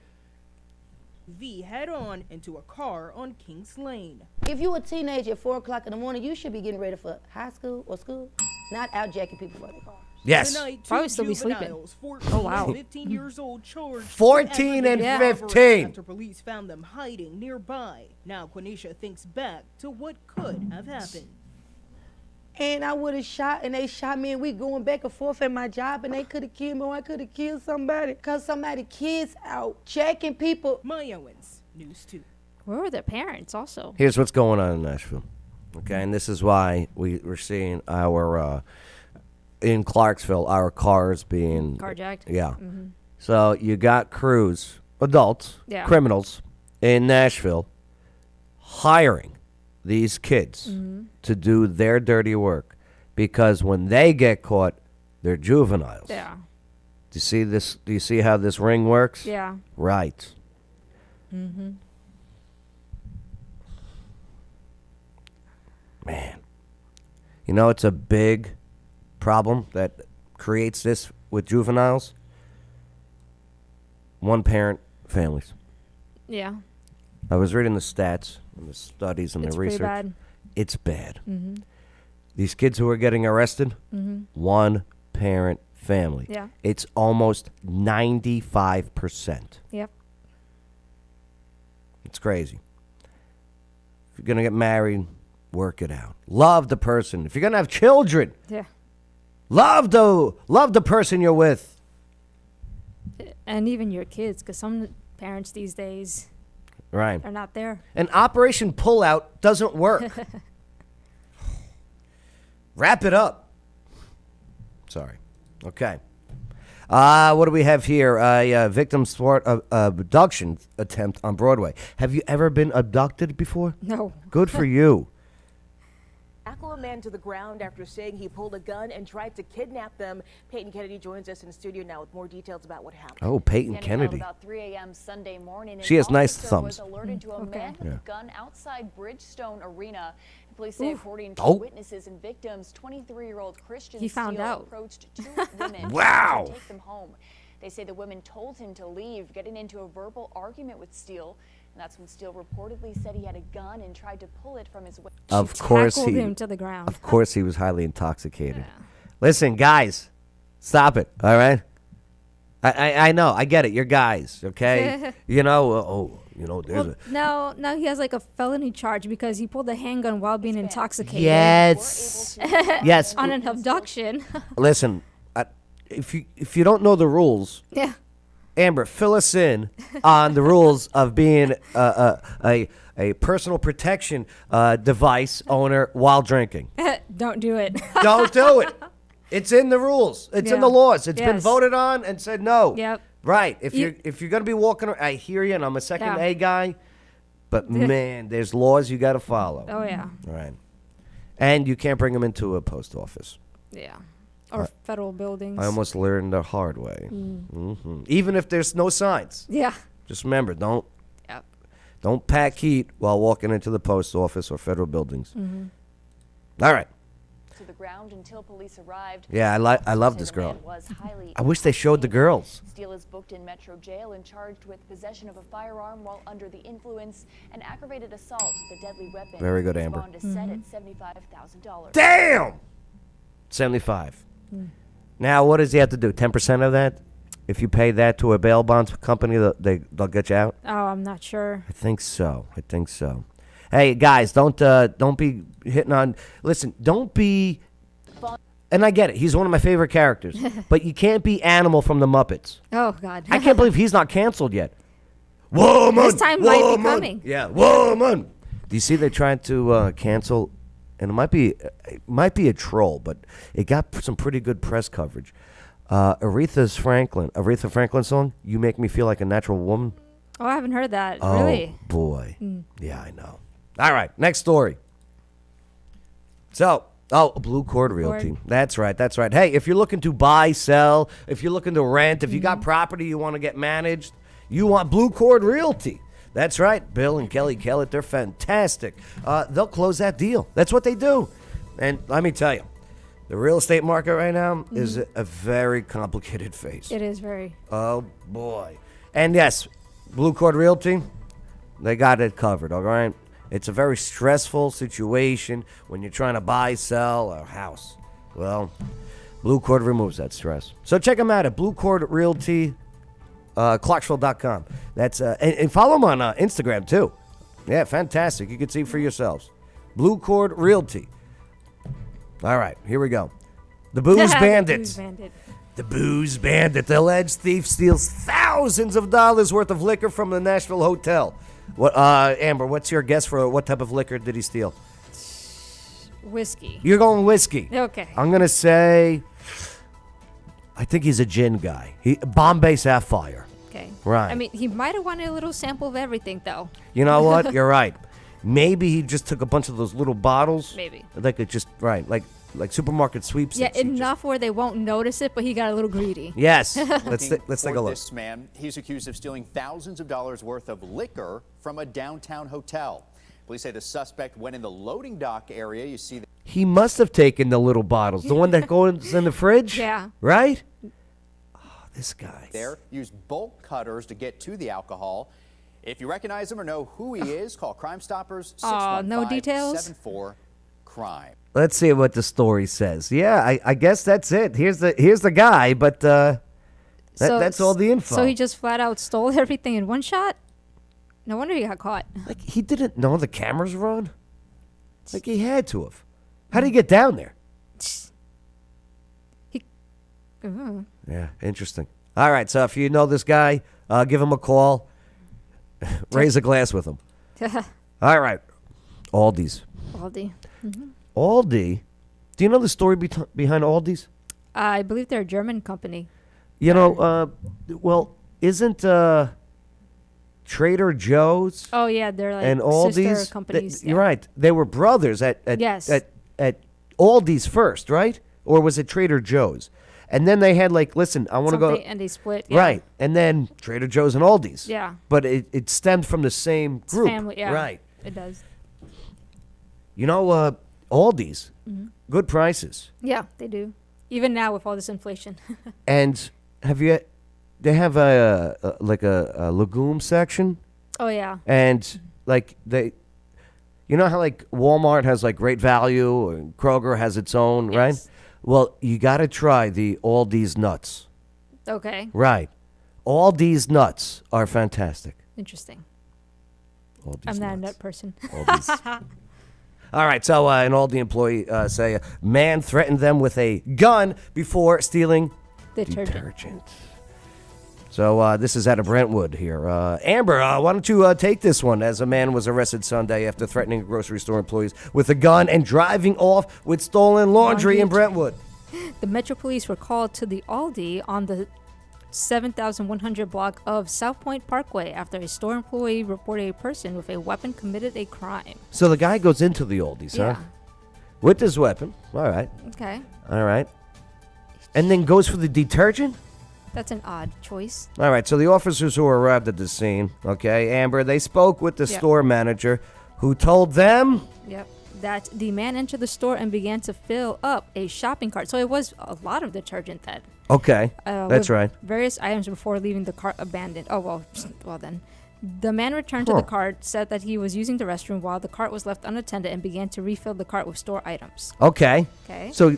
V head on into a car on Kings Lane. If you a teenager at 4 o'clock in the morning, you should be getting ready for high school or school, not out jacking people for their car. Yes. Tonight, Probably two still be sleeping. juveniles, 14 Oh, wow. and 15 years old, charged 14 and with Yeah. 15. after police found them hiding nearby. Now Quenisha thinks back to what could have happened. And I would have shot, and they shot me, and we going back and forth at my job, and they could have killed me, or I could have killed somebody, because somebody kids out jacking people. My Owens, News 2. Where were their parents also? Here's what's going on in Nashville. Okay, and this is why we're seeing our, in Clarksville, our cars being Carjacked? Yeah. So you got crews, adults, Yeah. criminals in Nashville hiring these kids to do their dirty work because when they get caught, they're juveniles. Yeah. Do you see this? Do you see how this ring works? Yeah. Right. Man. You know, it's a big problem that creates this with juveniles. One-parent families. Yeah. I was reading the stats and the studies and It's the pretty research. bad. It's bad. These kids who are getting arrested, one-parent family. Yeah. It's almost 95%. Yep. It's crazy. If you're going to get married, work it out. Love the person. If you're going to have children, Yeah. love the person you're with. And even your kids, because some parents these days Right. are not there. And Operation Pullout doesn't work. Wrap it up. Sorry. Okay. What do we have here? A victim's thwart abduction attempt on Broadway. Have you ever been abducted before? No. Good for you. Tackle a man to the ground after saying he pulled a gun and tried to kidnap them. Peyton Kennedy joins us in the studio now with more details about what happened. Oh, Peyton Kennedy. About 3 a.m. Sunday morning, She has nice officer thumbs. was alerted to a man with Yeah. a gun outside Bridgestone Arena. Police say, according to Oh. witnesses and victims, 23-year-old Christian He found Steele out. approached two women Wow. to take them home. They say the women told him to leave, getting into a verbal argument with Steele. And that's when Steele reportedly said he had a gun and tried to pull it from his waist. Of course Tackled he him to the ground. Of course he was highly intoxicated. Listen, guys, stop it. All right? I know. I get it. You're guys, okay? There's Well, now he has like a felony charge because he pulled a handgun while being intoxicated. Yes. Yes. On an abduction. Listen, if you don't know the rules, Yeah. Amber, fill us in on the rules of being a personal protection device owner while drinking. Don't do it. Don't do it. It's in the rules. It's in the laws. It's been Yes. voted on and said no. Yep. Right. If you're gonna be walking, I hear you, and I'm a second A guy, but man, there's laws you got to follow. Oh yeah. Right. And you can't bring them into a post office. Yeah. Or federal buildings. I almost learned the hard way. Even if there's no signs. Yeah. Just remember, don't Yep. don't pack heat while walking into the post office or federal buildings. All right. To the ground until police arrived. Yeah, I love this girl. I wish they showed the girls. Steele is booked in Metro Jail and charged with possession of a firearm while under the influence and aggravated assault with a deadly weapon. Very good, His Amber. bond is set at $75,000. Damn! 75. Now, what does he have to do? 10% of that? If you pay that to a bail bonds company, they'll get you out? Oh, I'm not sure. I think so. Hey, guys, don't be hitting on. Listen, don't be. And I get it. He's one of my favorite characters. But you can't be Animal from the Muppets. Oh God. I can't believe he's not canceled yet. Woman. His time might be coming. Yeah, woman. Do you see they're trying to cancel? And it might be a troll, but it got some pretty good press coverage. Aretha Franklin song, "You Make Me Feel Like a Natural Woman." Oh, I haven't heard that. Oh, Really? boy. Yeah, I know. All right, next story. So, Blue Cord Realty. That's right. Hey, if you're looking to buy, sell, if you're looking to rent, if you got property you want to get managed, you want Blue Cord Realty. That's right. Bill and Kelly Kellett, they're fantastic. They'll close that deal. That's what they do. And let me tell you, the real estate market right now is a very complicated phase. It is very. Oh, boy. And yes, Blue Cord Realty, they got it covered, all right? It's a very stressful situation when you're trying to buy, sell a house. Well, Blue Cord removes that stress. So check them out at Blue Cord Realty, Clarksville.com. That's and follow them on Instagram too. Yeah, fantastic. You can see for yourselves. Blue Cord Realty. All right, here we go. The Booze Bandits. The Booze Bandit. The alleged thief steals thousands of dollars worth of liquor from the Nashville hotel. What, Amber? What's your guess for what type of liquor did he steal? Whiskey. You're going whiskey. Okay. I'm gonna say, I think he's a gin guy. Bombay Sapphire. Okay. Right. I mean, he might have wanted a little sample of everything, though. You know what? You're right. Maybe he just took a bunch of those little bottles. Maybe. Like it just like supermarket sweepstakes. Yeah, enough where they won't notice it, but he got a little greedy. Yes. let's take a look. This man, he's accused of stealing thousands of dollars worth of liquor from a downtown hotel. Police say the suspect went in the loading dock area. You see. He must have taken the little bottles, the one that goes in the fridge. Yeah. Right. Oh, this guy. There, use bolt cutters to get to the alcohol. If you recognize him or know who he is, call Crime Stoppers 615-74-CRIME. Let's see what the story says. Yeah, I guess that's it. Here's the guy, but that's all the info. So he just flat out stole everything in one shot? No wonder he got caught. Like, he didn't know the cameras were on? Like, he had to have. How did he get down there? Yeah, interesting. All right, so if you know this guy, give him a call. Raise a glass with him. All right. Aldi's. Aldi. Aldi? Do you know the story behind Aldi's? I believe they're a German company. You know, well, isn't Trader Joe's? Oh, yeah, they're like and Aldi's, sister companies. You're right. They were brothers at Aldi's first, right? Or was it Trader Joe's? And then they had like, listen, I want to go. And they split. Yeah. Right. And then Trader Joe's and Aldi's. Yeah. But it stemmed from the same group. It's family, yeah. Right. It does. You know, Aldi's, good prices. Yeah, they do. Even now with all this inflation. And they have a legume section. Oh, yeah. And like you know how like Walmart has like Great Value and Kroger has its own, right? Well, you got to try the Aldi's nuts. Okay. Right. Aldi's nuts are fantastic. Interesting. Aldi's I'm not a nuts. nut person. Aldi's. All right, so an Aldi employee say a man threatened them with a gun before stealing detergent. So this is out of Brentwood here. Amber, why don't you take this one? As a man was arrested Sunday after threatening grocery store employees with a gun and driving off with stolen laundry in Brentwood. The Metro Police were called to the Aldi on the 7100 block of South Point Parkway after a store employee reported a person with a weapon committed a crime. So the guy goes into the Aldi's, Yeah. huh? With his weapon. All right. Okay. All right. And then goes for the detergent? That's an odd choice. All right, so the officers who arrived at the scene, okay, Amber, they spoke with the Yep. store manager who told them... Yep. That the man entered the store and began to fill up a shopping cart. So it was a lot of detergent then. Okay, that's with right. Various items before leaving the cart abandoned. Oh, well then. The man returned to the cart, said that he was using the restroom while the cart was left unattended and began to refill the cart with store items. Okay. Okay. So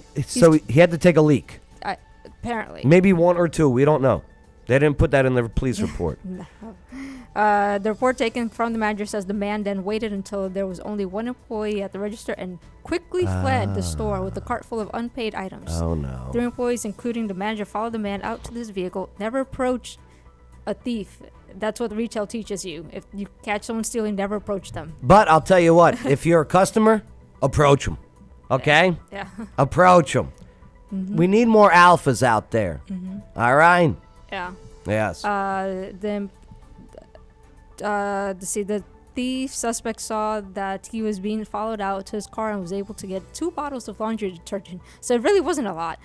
he had to take a leak. Apparently. Maybe one or two, we don't know. They didn't put that in the police report. No. The report taken from the manager says the man then waited until there was only one employee at the register and quickly fled the store with a cart full of unpaid items. Oh, no. 3 employees, including the manager, followed the man out to this vehicle. Never approach a thief. That's what retail teaches you. If you catch someone stealing, never approach them. But I'll tell you what, if you're a customer, approach them, okay? Yeah. Approach them. Mhm. We need more alphas out there. All right? Yeah. Yes. The thief suspect saw that he was being followed out to his car and was able to get 2 bottles of laundry detergent. So it really wasn't a lot.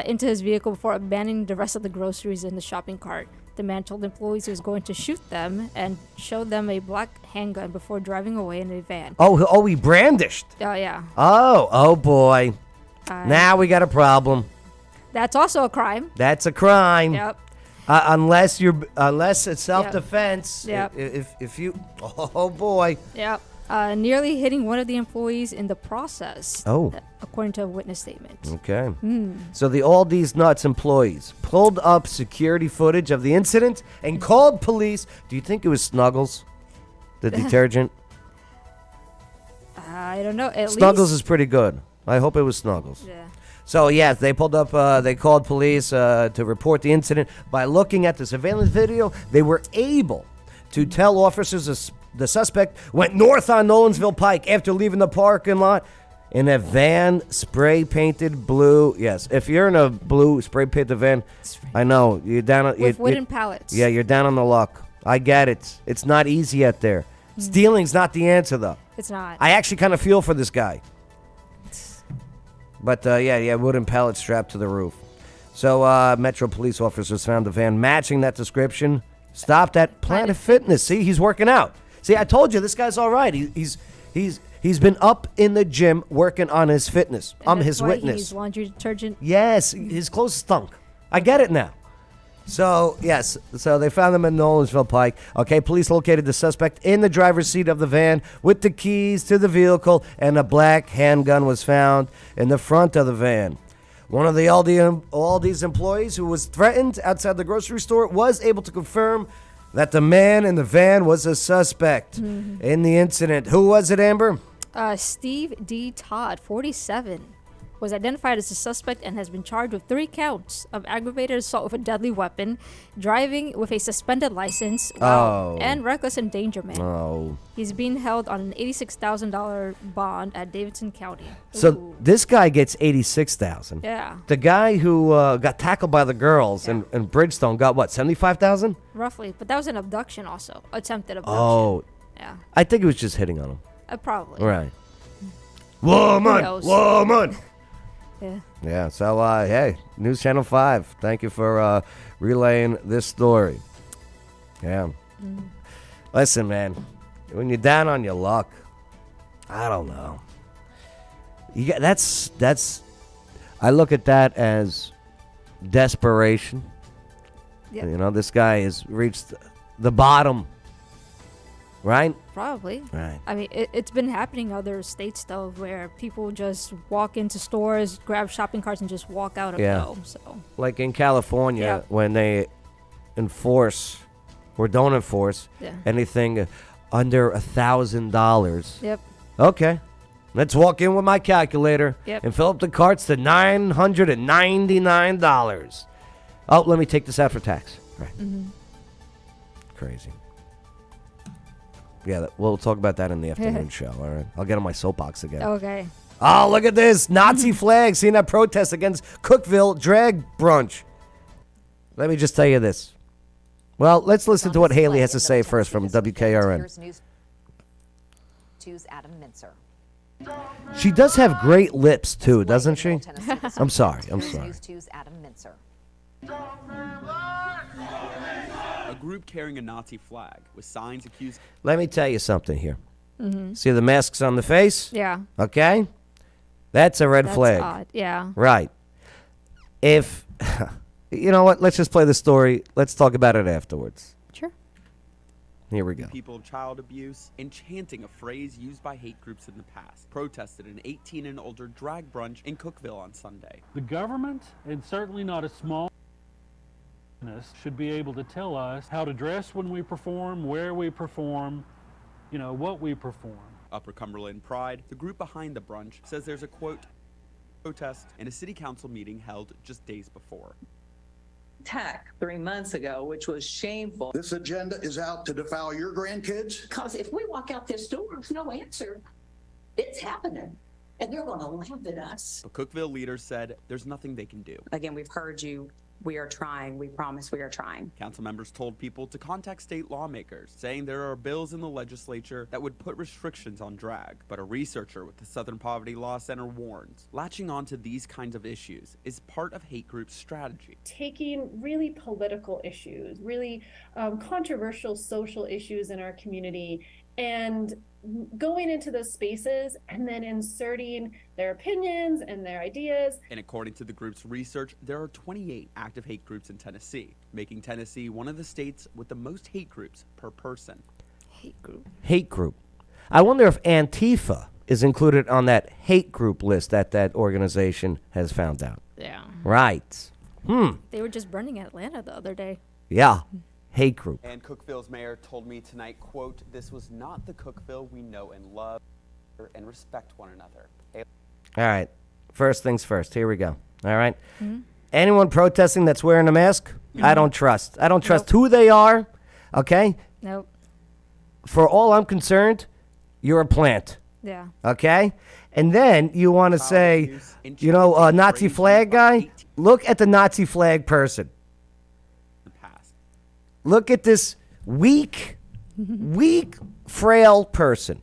Into his vehicle before abandoning the rest of the groceries in the shopping cart. The man told employees he was going to shoot them and showed them a black handgun before driving away in a van. Oh, he brandished. Oh, yeah. Oh boy. Now we got a problem. That's also a crime. That's a crime. Yep. Unless it's self-defense. Yep. If you, oh boy. Yep. Nearly hitting one of the employees in the process. Oh. According to a witness statement. Okay. Hmm. So the Aldi's Nuts employees pulled up security footage of the incident and called police. Do you think it was Snuggles, the detergent? I don't know. At Snuggles least. is pretty good. I hope it was Snuggles. Yeah. So, yes, they pulled up, they called police to report the incident. By looking at the surveillance video, they were able to tell officers the suspect went north on Nolensville Pike after leaving the parking lot in a van spray-painted blue. Yes, if you're in a blue spray-painted van, I know. You're down on... With wooden pallets. Yeah, you're down on the luck. I get it. It's not easy out there. Stealing's not the answer, though. It's not. I actually kind of feel for this guy. But, yeah, wooden pallet strapped to the roof. So, Metro police officers found the van matching that description. Stopped at Planet Fitness. See, he's working out. See, I told you, this guy's all right. He's been up in the gym working on his fitness. And I'm that's his why witness. He used laundry detergent. Yes, his clothes stunk. I get it now. So, yes, so they found him in Nolensville Pike. Okay, police located the suspect in the driver's seat of the van with the keys to the vehicle, and a black handgun was found in the front of the van. One of the Aldi's employees who was threatened outside the grocery store was able to confirm that the man in the van was a suspect in the incident. Who was it, Amber? Steve D. Todd, 47, was identified as a suspect and has been charged with 3 counts of aggravated assault with a deadly weapon, driving with a suspended license, and reckless endangerment. Oh. He's being held on an $86,000 bond at Davidson County. So this guy gets $86,000. Yeah. The guy who got tackled by the girls in Bridgestone got what, $75,000? Roughly, but that was an abduction also, attempted abduction. Oh. Yeah. I think it was just hitting on him. Probably. Right. Who Woman! knows? Woman! Yeah. Yeah, so, hey, News Channel 5, thank you for relaying this story. Yeah. Listen, man, when you're down on your luck, I don't know. That's I look at that as desperation. Yep. You know, this guy has reached the bottom right? Probably. Right. I mean, it's been happening in other states, though, where people just walk into stores, grab shopping carts, and just walk out and go. So, like in California, when they enforce or don't enforce anything under $1,000. Yep. Okay. Let's walk in with my calculator and fill up the carts to $999. Oh, let me take this out for tax. Right. Crazy. Yeah, we'll talk about that in the afternoon show. All right. I'll get on my soapbox again. Okay. Oh, look at this. Nazi flag. Seeing that protest against Cookville drag brunch. Let me just tell you this. Well, let's listen to what Haley has to say first from WKRN. Here's News 2's Adam Mincer. She does have great lips, too, doesn't she? I'm sorry. Here's News 2's Adam Mincer. A group carrying a Nazi flag with signs accused. Let me tell you something here. See the masks on the face? Yeah. Okay? That's a red flag. Odd. Yeah. Right. If, you know what? Let's just play the story. Let's talk about it afterwards. Sure. Here we go. People of child abuse and chanting a phrase used by hate groups in the past protested an 18 and older drag brunch in Cookville on Sunday. The government, and certainly not a small business, should be able to tell us how to dress when we perform, where we perform, what we perform. Upper Cumberland Pride, the group behind the brunch, says there's a, quote, protest in a city council meeting held just days before. Tech 3 months ago, which was shameful. This agenda is out to defile your grandkids? Because if we walk out this door with no answer, it's happening. And they're going to laugh at us. But Cookville leaders said there's nothing they can do. Again, we've heard you. We are trying. We promise we are trying. Council members told people to contact state lawmakers, saying there are bills in the legislature that would put restrictions on drag. But a researcher with the Southern Poverty Law Center warns, latching on to these kinds of issues is part of hate groups' strategy. Taking really political issues, really controversial social issues in our community, and going into those spaces and then inserting their opinions and their ideas. And according to the group's research, there are 28 active hate groups in Tennessee, making Tennessee one of the states with the most hate groups per person. Hate group. Hate group. I wonder if Antifa is included on that hate group list that organization has found out. Yeah. Right. They were just burning Atlanta the other day. Yeah. Hate group. And Cookville's mayor told me tonight, quote, this was not the Cookville we know and love and respect one another. All right. First things first. Here we go. All right. Anyone protesting that's wearing a mask, I don't trust. I don't trust who they are. Okay? Nope. For all I'm concerned, you're a plant. Yeah. Okay? And then you want to say, Nazi flag guy? Look at the Nazi flag person. Look at this weak, frail person.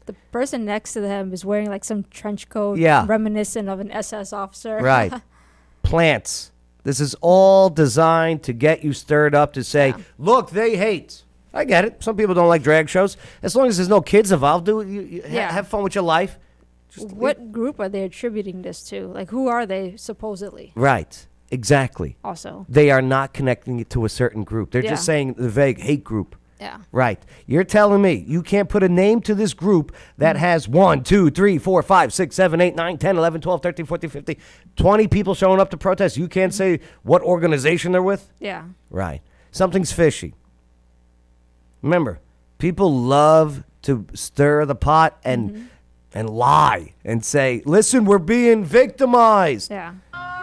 The person next to them is wearing like some trench coat reminiscent of an SS officer. Right. Plants. This is all designed to get you stirred up to say, look, they hate. I get it. Some people don't like drag shows. As long as there's no kids involved, have fun with your life. What group are they attributing this to? Like, who are they supposedly? Right. Exactly. Also. They are not connecting it to a certain group. They're just saying the vague hate group. Yeah. Right. You're telling me you can't put a name to this group that has 1, 2, 3, 4, 5, 6, 7, 8, 9, 10, 11, 12, 13, 14, 15, 20 people showing up to protest. You can't say what organization they're with? Yeah. Right. Something's fishy. Remember, people love to stir the pot and lie and say, listen, we're being victimized. Yeah.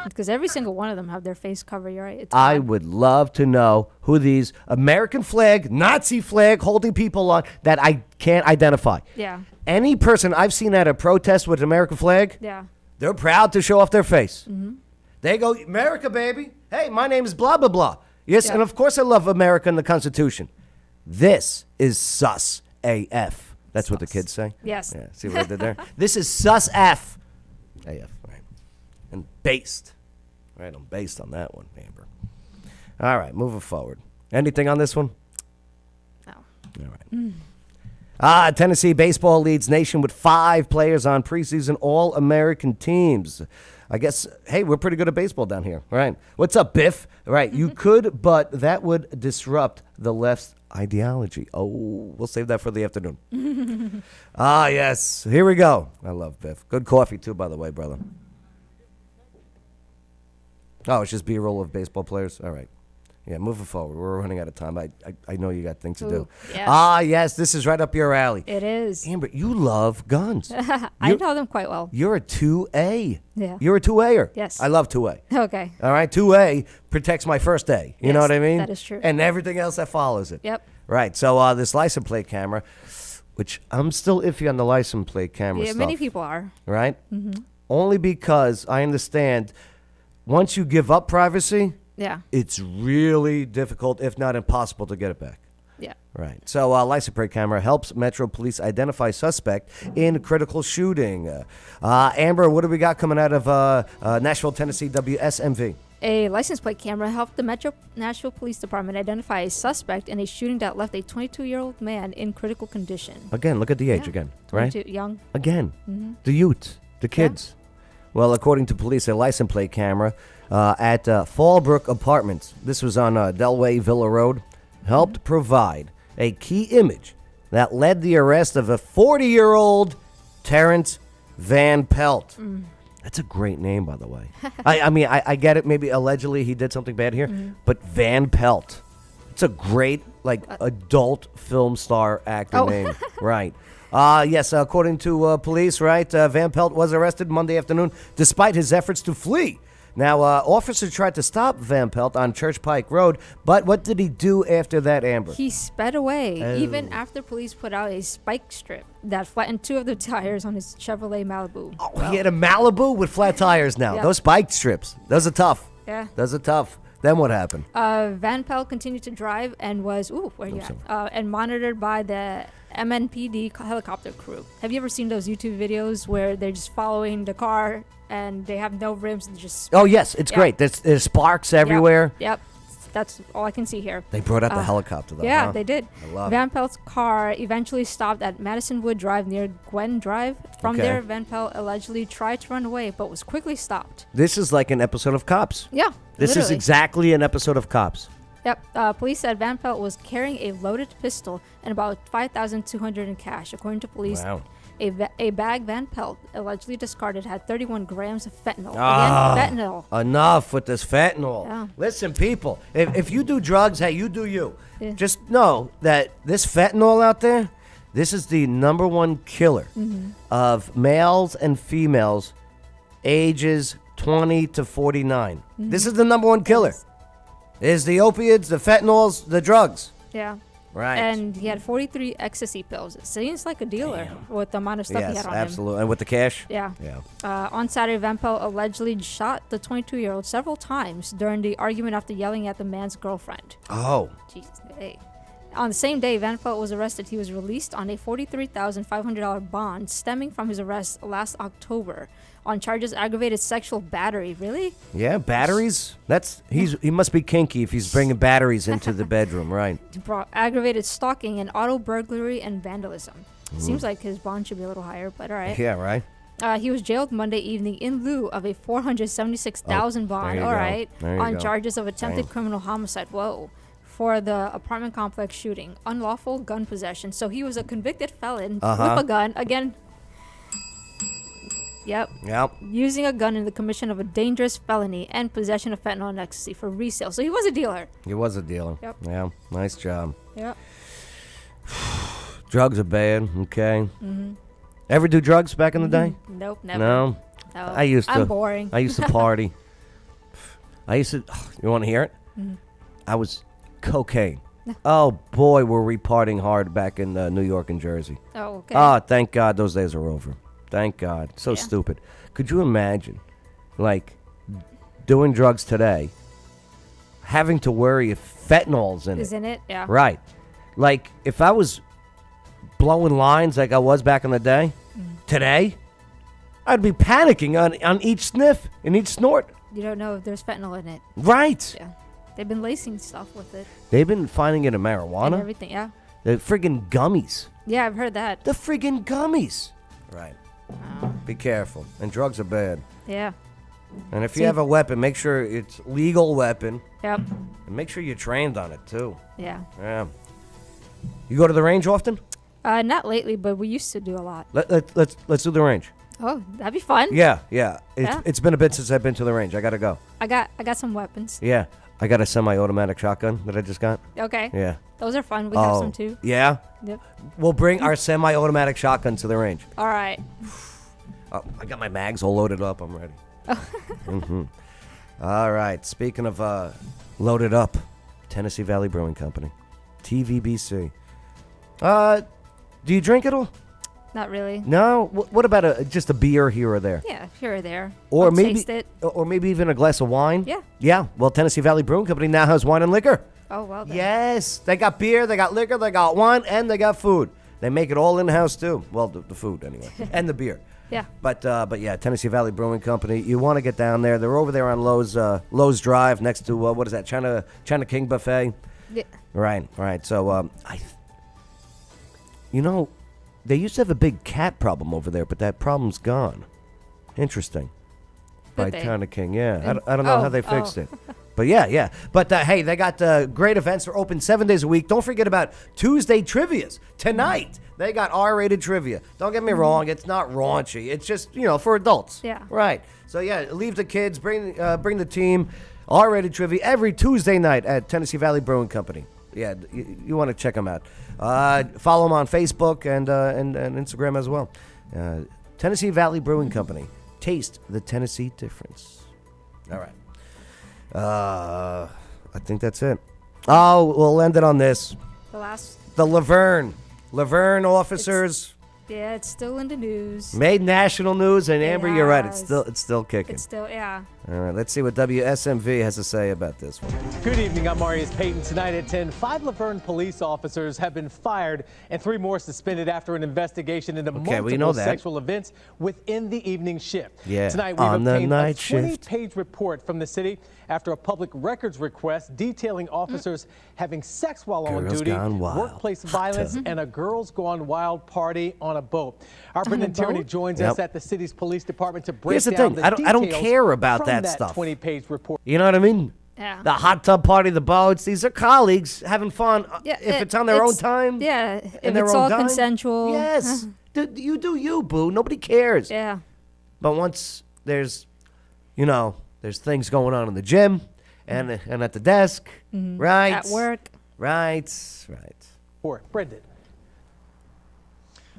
Because every single one of them have their face covered, you're right? It's I odd. would love to know who these American flag, Nazi flag holding people are that I can't identify. Yeah. Any person I've seen at a protest with an American flag, they're proud to show off their face. They go, America, baby. Hey, my name is blah, blah, blah. Yes, and of course I love America and the Constitution. This is sus AF. That's what the kids say? Yes. Yeah, see what I did there? This is sus F. AF, right. And based. Right, I'm based on that one, Amber. All right, moving forward. Anything on this one? No. All right. Tennessee baseball leads nation with 5 players on preseason All-American teams. I guess, hey, we're pretty good at baseball down here. Right. What's up, Biff? Right, you could, but that would disrupt the left's ideology. Oh, we'll save that for the afternoon. Yes. Here we go. I love Biff. Good coffee, too, by the way, brother. Oh, it's just B-roll of baseball players? All right. Yeah, moving forward. We're running out of time. I know you got things to do. Yes. Yes. This is right up your alley. It is. Amber, you love guns. I know them quite well. You're a 2A. Yeah. You're a 2A-er. Yes. I love 2A. Okay. All right, 2A protects my first A. You know Yes, what I mean? that is true. And everything else that follows it. Yep. Right. So this license plate camera, which I'm still iffy on the license plate camera Yeah, stuff. many people are. Right? Mm-hmm. Only because I understand once you give up privacy, Yeah. it's really difficult, if not impossible, to get it back. Yeah. Right. So license plate camera helps Metro Police identify suspect in critical shooting. Amber, what do we got coming out of Nashville, Tennessee, WSMV? A license plate camera helped the Metro Nashville Police Department identify a suspect in a shooting that left a 22-year-old man in critical condition. Again, look at the age again, right? 22, young. Again, Mhm. the youth, the kids. Well, according to police, a license plate camera at Fallbrook Apartments, this was on Delway Villa Road, helped provide a key image that led the arrest of a 40-year-old Terrence Van Pelt. That's a great name, by the way. I mean, I get it. Maybe allegedly he did something bad here, but Van Pelt. It's a great, adult film star actor name. Right. Yes, according to police, right, Van Pelt was arrested Monday afternoon despite his efforts to flee. Now, officers tried to stop Van Pelt on Church Pike Road, but what did he do after that, Amber? He sped away, Oh. even after police put out a spike strip that flattened two of the tires on his Chevrolet Malibu. Oh, he had a Malibu with flat tires now. Yeah. Those spike strips, those are tough. Yeah. Those are tough. Then what happened? Van Pelt continued to drive and was, where you at? And monitored by the MNPD helicopter crew. Have you ever seen those YouTube videos where they're just following the car and they have no rims and just... Oh, yes, it's great. There's sparks everywhere. Yep. That's all I can see here. They brought out the helicopter, though. Yeah, huh? they did. I love Van Pelt's car eventually stopped at Madison Wood Drive near Gwen Drive. From Okay. there, Van Pelt allegedly tried to run away, but was quickly stopped. This is like an episode of Cops. Yeah, This is literally. exactly an episode of Cops. Yep. Police said Van Pelt was carrying a loaded pistol and about $5,200 in cash. According to police, Wow. a bag Van Pelt allegedly discarded had 31 grams of fentanyl. Ah, Again, fentanyl. Enough with this fentanyl. Yeah. Listen, people, if you do drugs, hey, you do you. Yeah. Just know that this fentanyl out there, this is the #1 killer of males and females ages 20 to 49. This is the #1 killer. Is the opiates, the fentanyls, the drugs. Yeah. Right. And he had 43 ecstasy pills. It seems like a dealer with the amount of stuff he Yes, had on absolutely. And with the cash? him. Yeah. On Saturday, Van Pelt allegedly shot the 22-year-old several times during the argument after yelling at the man's girlfriend. Oh. Jesus. Hey. On the same day Van Pelt was arrested, he was released on a $43,500 bond stemming from his arrest last October on charges aggravated sexual battery. Really? Yeah, batteries? He must be kinky if he's bringing batteries into the bedroom, right? Aggravated stalking and auto burglary and vandalism. Seems like his bond should be a little higher, but all right. Yeah, right? He was jailed Monday evening in lieu of a $476,000 bond. you All go. right, There you on go. charges of attempted Damn. criminal homicide. Whoa. For the apartment complex shooting, unlawful gun possession. So he was a convicted felon with a gun. Again. Yep. Yep. Using a gun in the commission of a dangerous felony and possession of fentanyl and ecstasy for resale. So he was a dealer. He was a dealer. Yep. Yeah, nice job. Yep. Drugs are bad, okay? Mhm. Ever do drugs back in the day? Nope, never. No? No. I used to. I'm boring. I used to party. I used to, you want to hear it? Mhm. I was cocaine. Oh, boy, were we partying hard back in New York and Jersey. Oh, okay. Oh, thank God those days are over. Thank God. So stupid. Could you imagine, doing drugs today, having to worry if fentanyl's in it? Is in it? Yeah. Right. Like, if I was blowing lines like I was back in the day, today, I'd be panicking on each sniff and each snort. You don't know if there's fentanyl in it. Right. Yeah. They've been lacing stuff with it. They've been finding it in And marijuana. everything, yeah. The friggin' gummies. Yeah, I've heard that. The friggin' gummies. Right. Be careful. And drugs are bad. Yeah. And if See- you have a weapon, make sure it's legal weapon. Yep. And make sure you're trained on it, too. Yeah. Yeah. You go to the range often? Not lately, but we used to do a lot. Let's do the range. Oh, that'd be fun. Yeah. Yeah. It's been a bit since I've been to the range. I gotta go. I got some weapons. Yeah. I got a semi-automatic shotgun that I just got. Okay. Yeah. Those are fun. We have some too. Yeah? Yep. We'll bring our semi-automatic shotgun to the range. All right. Oh, I got my mags all loaded up. I'm ready. All right. Speaking of loaded up, Tennessee Valley Brewing Company, TVBC. Do you drink at all? Not really. No. What about just a beer here or there? Yeah, here or there. Or I'll maybe, taste it. or maybe even a glass of wine. Yeah. Yeah. Well, Tennessee Valley Brewing Company now has wine and liquor. Oh, well then. Yes, they got beer, they got liquor, they got wine, and they got food. They make it all in house too. Well, the food anyway, and the beer. Yeah. But yeah, Tennessee Valley Brewing Company. You want to get down there? They're over there on Lowe's Drive, next to what is that? China King Buffet. Yeah. Right. So they used to have a big cat problem over there, but that problem's gone. Interesting. By China King, yeah. I don't know how they fixed it. But yeah. But hey, they got great events. They're open 7 days a week. Don't forget about Tuesday trivias tonight. They got R-rated trivia. Don't get me wrong; it's not raunchy. It's just for adults. Yeah. Right. So yeah, leave the kids, bring the team. R-rated trivia every Tuesday night at Tennessee Valley Brewing Company. Yeah, you want to check them out. Follow them on Facebook and Instagram as well. Tennessee Valley Brewing Company. Taste the Tennessee difference. All right. I think that's it. Oh, we'll end it on this. The Laverne officers It's still in the news. made national news, and Amber, you're right. It's Yes. still kicking. It's still, yeah. All right, let's see what WSMV has to say about this one. Good evening, I'm Marius Payton. Tonight at 10, 5 Laverne police officers have been fired and 3 more suspended after an investigation into multiple you know that. sexual events within the evening shift. Yeah, Tonight we've on the obtained night a shift. 20-page report from the city after a public records request detailing officers having sex while on Girls duty, Gone Wild. workplace violence, and a Girls Gone Wild party on a boat. Our Brendan Tierney boat? joins Yep. us at the city's police department to break Here's the down thing. the I don't details care about from that stuff. 20-page report. You know what I mean? Yeah. The hot tub party, the boats. These are colleagues having fun. Yeah, if it's on their own time. Yeah, and if their it's own all dime, consensual. Yes. You do you, boo. Nobody cares. Yeah. But once there's things going on in the gym and at the desk, right? At work. Right. Or Brendan.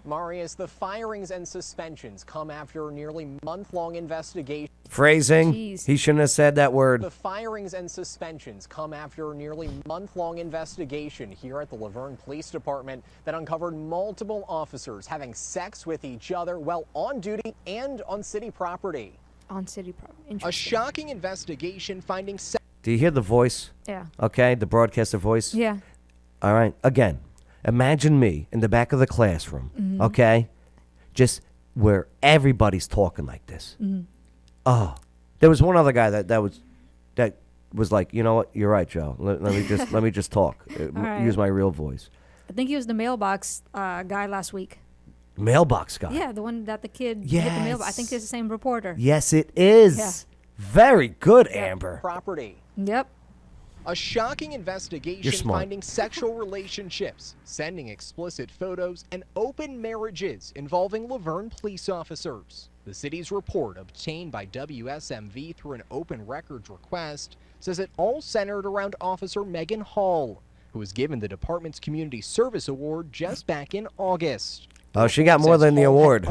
Marius, the firings and suspensions come after a nearly month-long investigation. Phrasing. Jeez. He shouldn't have said that word. The firings and suspensions come after a nearly month-long investigation here at the Laverne Police Department that uncovered multiple officers having sex with each other while on duty and on city property. On city property. A Interesting. shocking investigation finding sex. Do you hear the voice? Yeah. Okay, the broadcaster voice? Yeah. All right. Again, imagine me in the back of the classroom, okay? Just where everybody's talking like this. Oh, there was one other guy that was like, you know what? You're right, Joe. Let me just talk. right. Use my real voice. I think he was the mailbox guy last week. Mailbox guy. Yeah, the one that the kid hit the mailbox. I Yes. think it's the same reporter. Yes, it is. Yeah. Very good, Amber. Property. Yep. A shocking You're investigation smart. finding sexual relationships, sending explicit photos, and open marriages involving Laverne police officers. The city's report, obtained by WSMV through an open records request, says it all centered around Officer Megan Hall, who was given the department's Community Service Award just back in August. Oh, she got more than the award.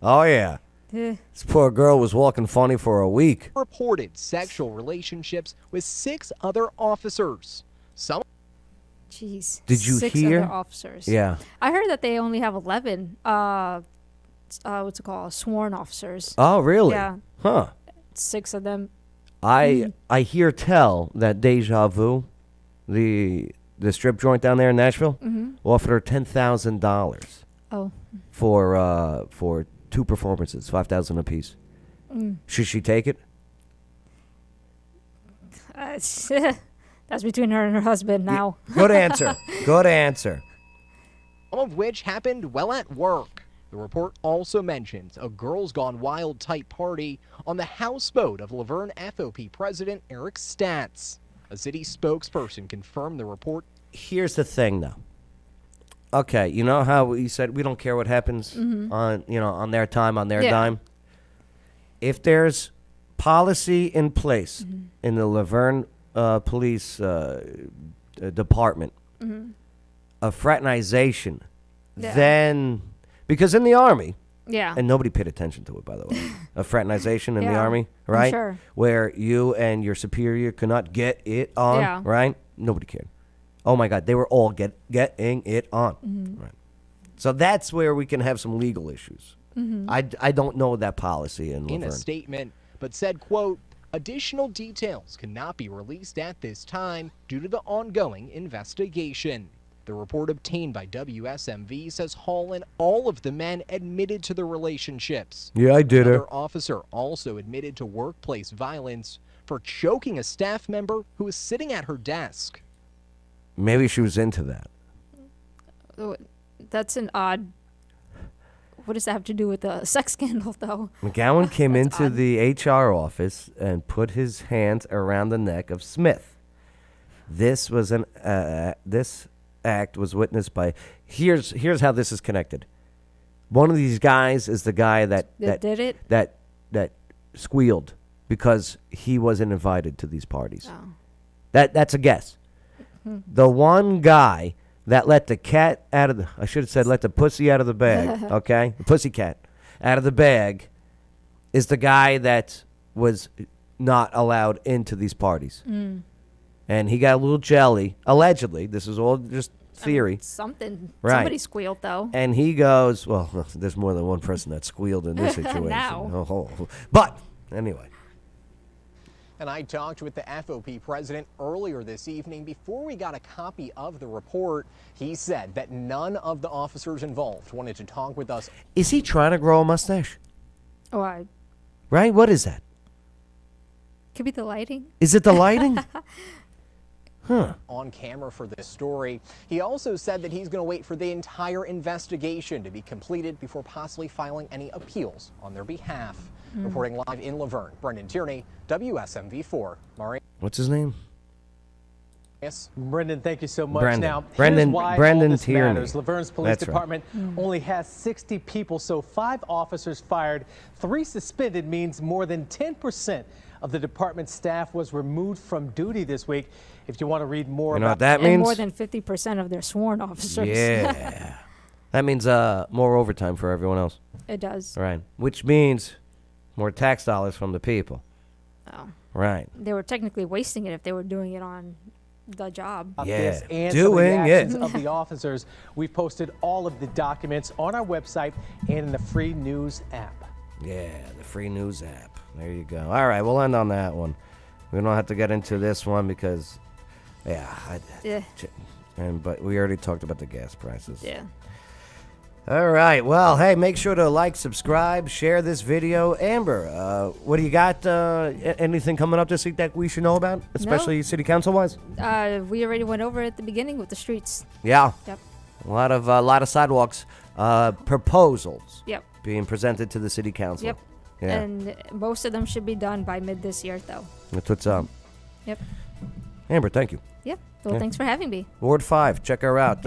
Oh, yeah. Eh. This poor girl was walking funny for a week. Reported sexual relationships with 6 other officers. Some Jeez. Did you 6 hear? other officers. Yeah. I heard that they only have 11. What's it called? Sworn officers. Oh, really? Yeah. Huh. 6 of them. I hear tell that Deja Vu, the strip joint down there in Nashville, offered her $10,000 Oh. for 2 performances, $5,000 apiece. Should she take it? That's between her and her husband now. Good answer. Good answer. Some of which happened while at work. The report also mentions a Girls Gone Wild type party on the houseboat of Laverne FOP President Eric Statz. A city spokesperson confirmed the report. Here's the thing, though. Okay, you know how we said we don't care what happens on their time, on their dime? If there's policy in place in the Laverne police department of fraternization, then, because in the Army, and nobody paid attention to it, by the way, a fraternization in the Army, right? Sure. Where you and your superior could not get it on, right? Nobody cared. Oh my God, they were all getting it on. Right. So that's where we can have some legal issues. I don't know that policy in Laverne. In a statement, but said, quote, additional details cannot be released at this time due to the ongoing investigation. The report obtained by WSMV says Hall and all of the men admitted to the relationships. Yeah, I did it. Another officer also admitted to workplace violence for choking a staff member who was sitting at her desk. Maybe she was into that. Oh, that's an odd. What does that have to do with the sex scandal, though? McGowan came into the HR office and put his hands around the neck of Smith. This was this act was witnessed by. Here's how this is connected. One of these guys is the guy that did it. That squealed because he wasn't invited to these parties. Oh. That's a guess. The one guy that let the cat out of the, I should have said let the pussy out of the bag, okay? The pussy cat out of the bag is the guy that was not allowed into these parties. And he got a little jelly, allegedly. This is all just theory. Something. Right. Somebody squealed, though. And he goes, well, there's more than one person that squealed in this situation. Now. But anyway. And I talked with the FOP president earlier this evening before we got a copy of the report. He said that none of the officers involved wanted to talk with us. Is he trying to grow a mustache? Oh, Right? What is that? could be the lighting. Is it the lighting? On camera for this story. He also said that he's going to wait for the entire investigation to be completed before possibly filing any appeals on their behalf. Reporting live in Laverne, Brendan Tierney, WSMV4. Mari. What's his name? Yes. Brendan, thank you so much. Brendan. Now, Brendan- here's why Brendan all this Tierney. matters. Laverne's police That's right. department only has 60 people, so 5 officers fired, 3 suspended means more than 10% of the department staff was removed from duty this week. If you want to read more You know about what that And means? more than 50% of their sworn officers. Yeah. That means more overtime for everyone else. It does. Right. Which means more tax dollars from the people. Oh. Right. They were technically wasting it if they were doing it on the job. this Yeah, and some of the doing actions it. of the officers. We've posted all of the documents on our website and in the free news app. Yeah, the free news app. There you go. All right, we'll end on that one. We don't have to get into this one because, but we already talked about the gas prices. Yeah. All right. Well, hey, make sure to like, subscribe, share this video. Amber, what do you got? Anything coming up this week that we should know about, especially city council-wise? We already went over it at the beginning with the streets. Yeah. Yep. A lot of sidewalks proposals. Yep. Being presented to the city council. Yep. Yeah. And most of them should be done by mid this year, though. That's what's up. Yep. Amber, thank you. Yep. Well, thanks for having me. Ward 5, check her out.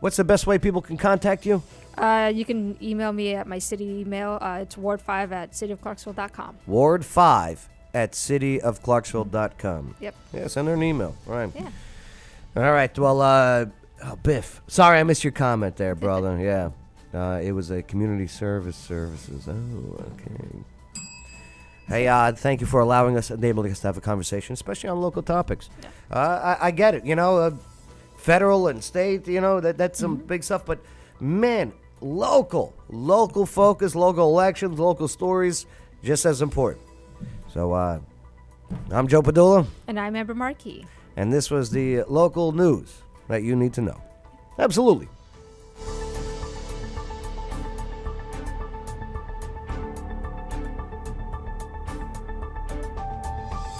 What's the best way people can contact you? You can email me at my city email. It's ward5@cityofclarksville.com. Ward5@cityofclarksville.com. Yep. Yeah, send her an email. All right. Yeah. All right. Well, Biff. Sorry, I missed your comment there, brother. Yeah. It was a community services. Oh, okay. Hey, thank you for allowing us, enabling us to have a conversation, especially on local topics. I get it. Federal and state, that's some big stuff. But, man, local focus, local elections, local stories, just as important. So, I'm Joe Padula. And I'm Amber Marquis. And this was the local news that you need to know. Absolutely.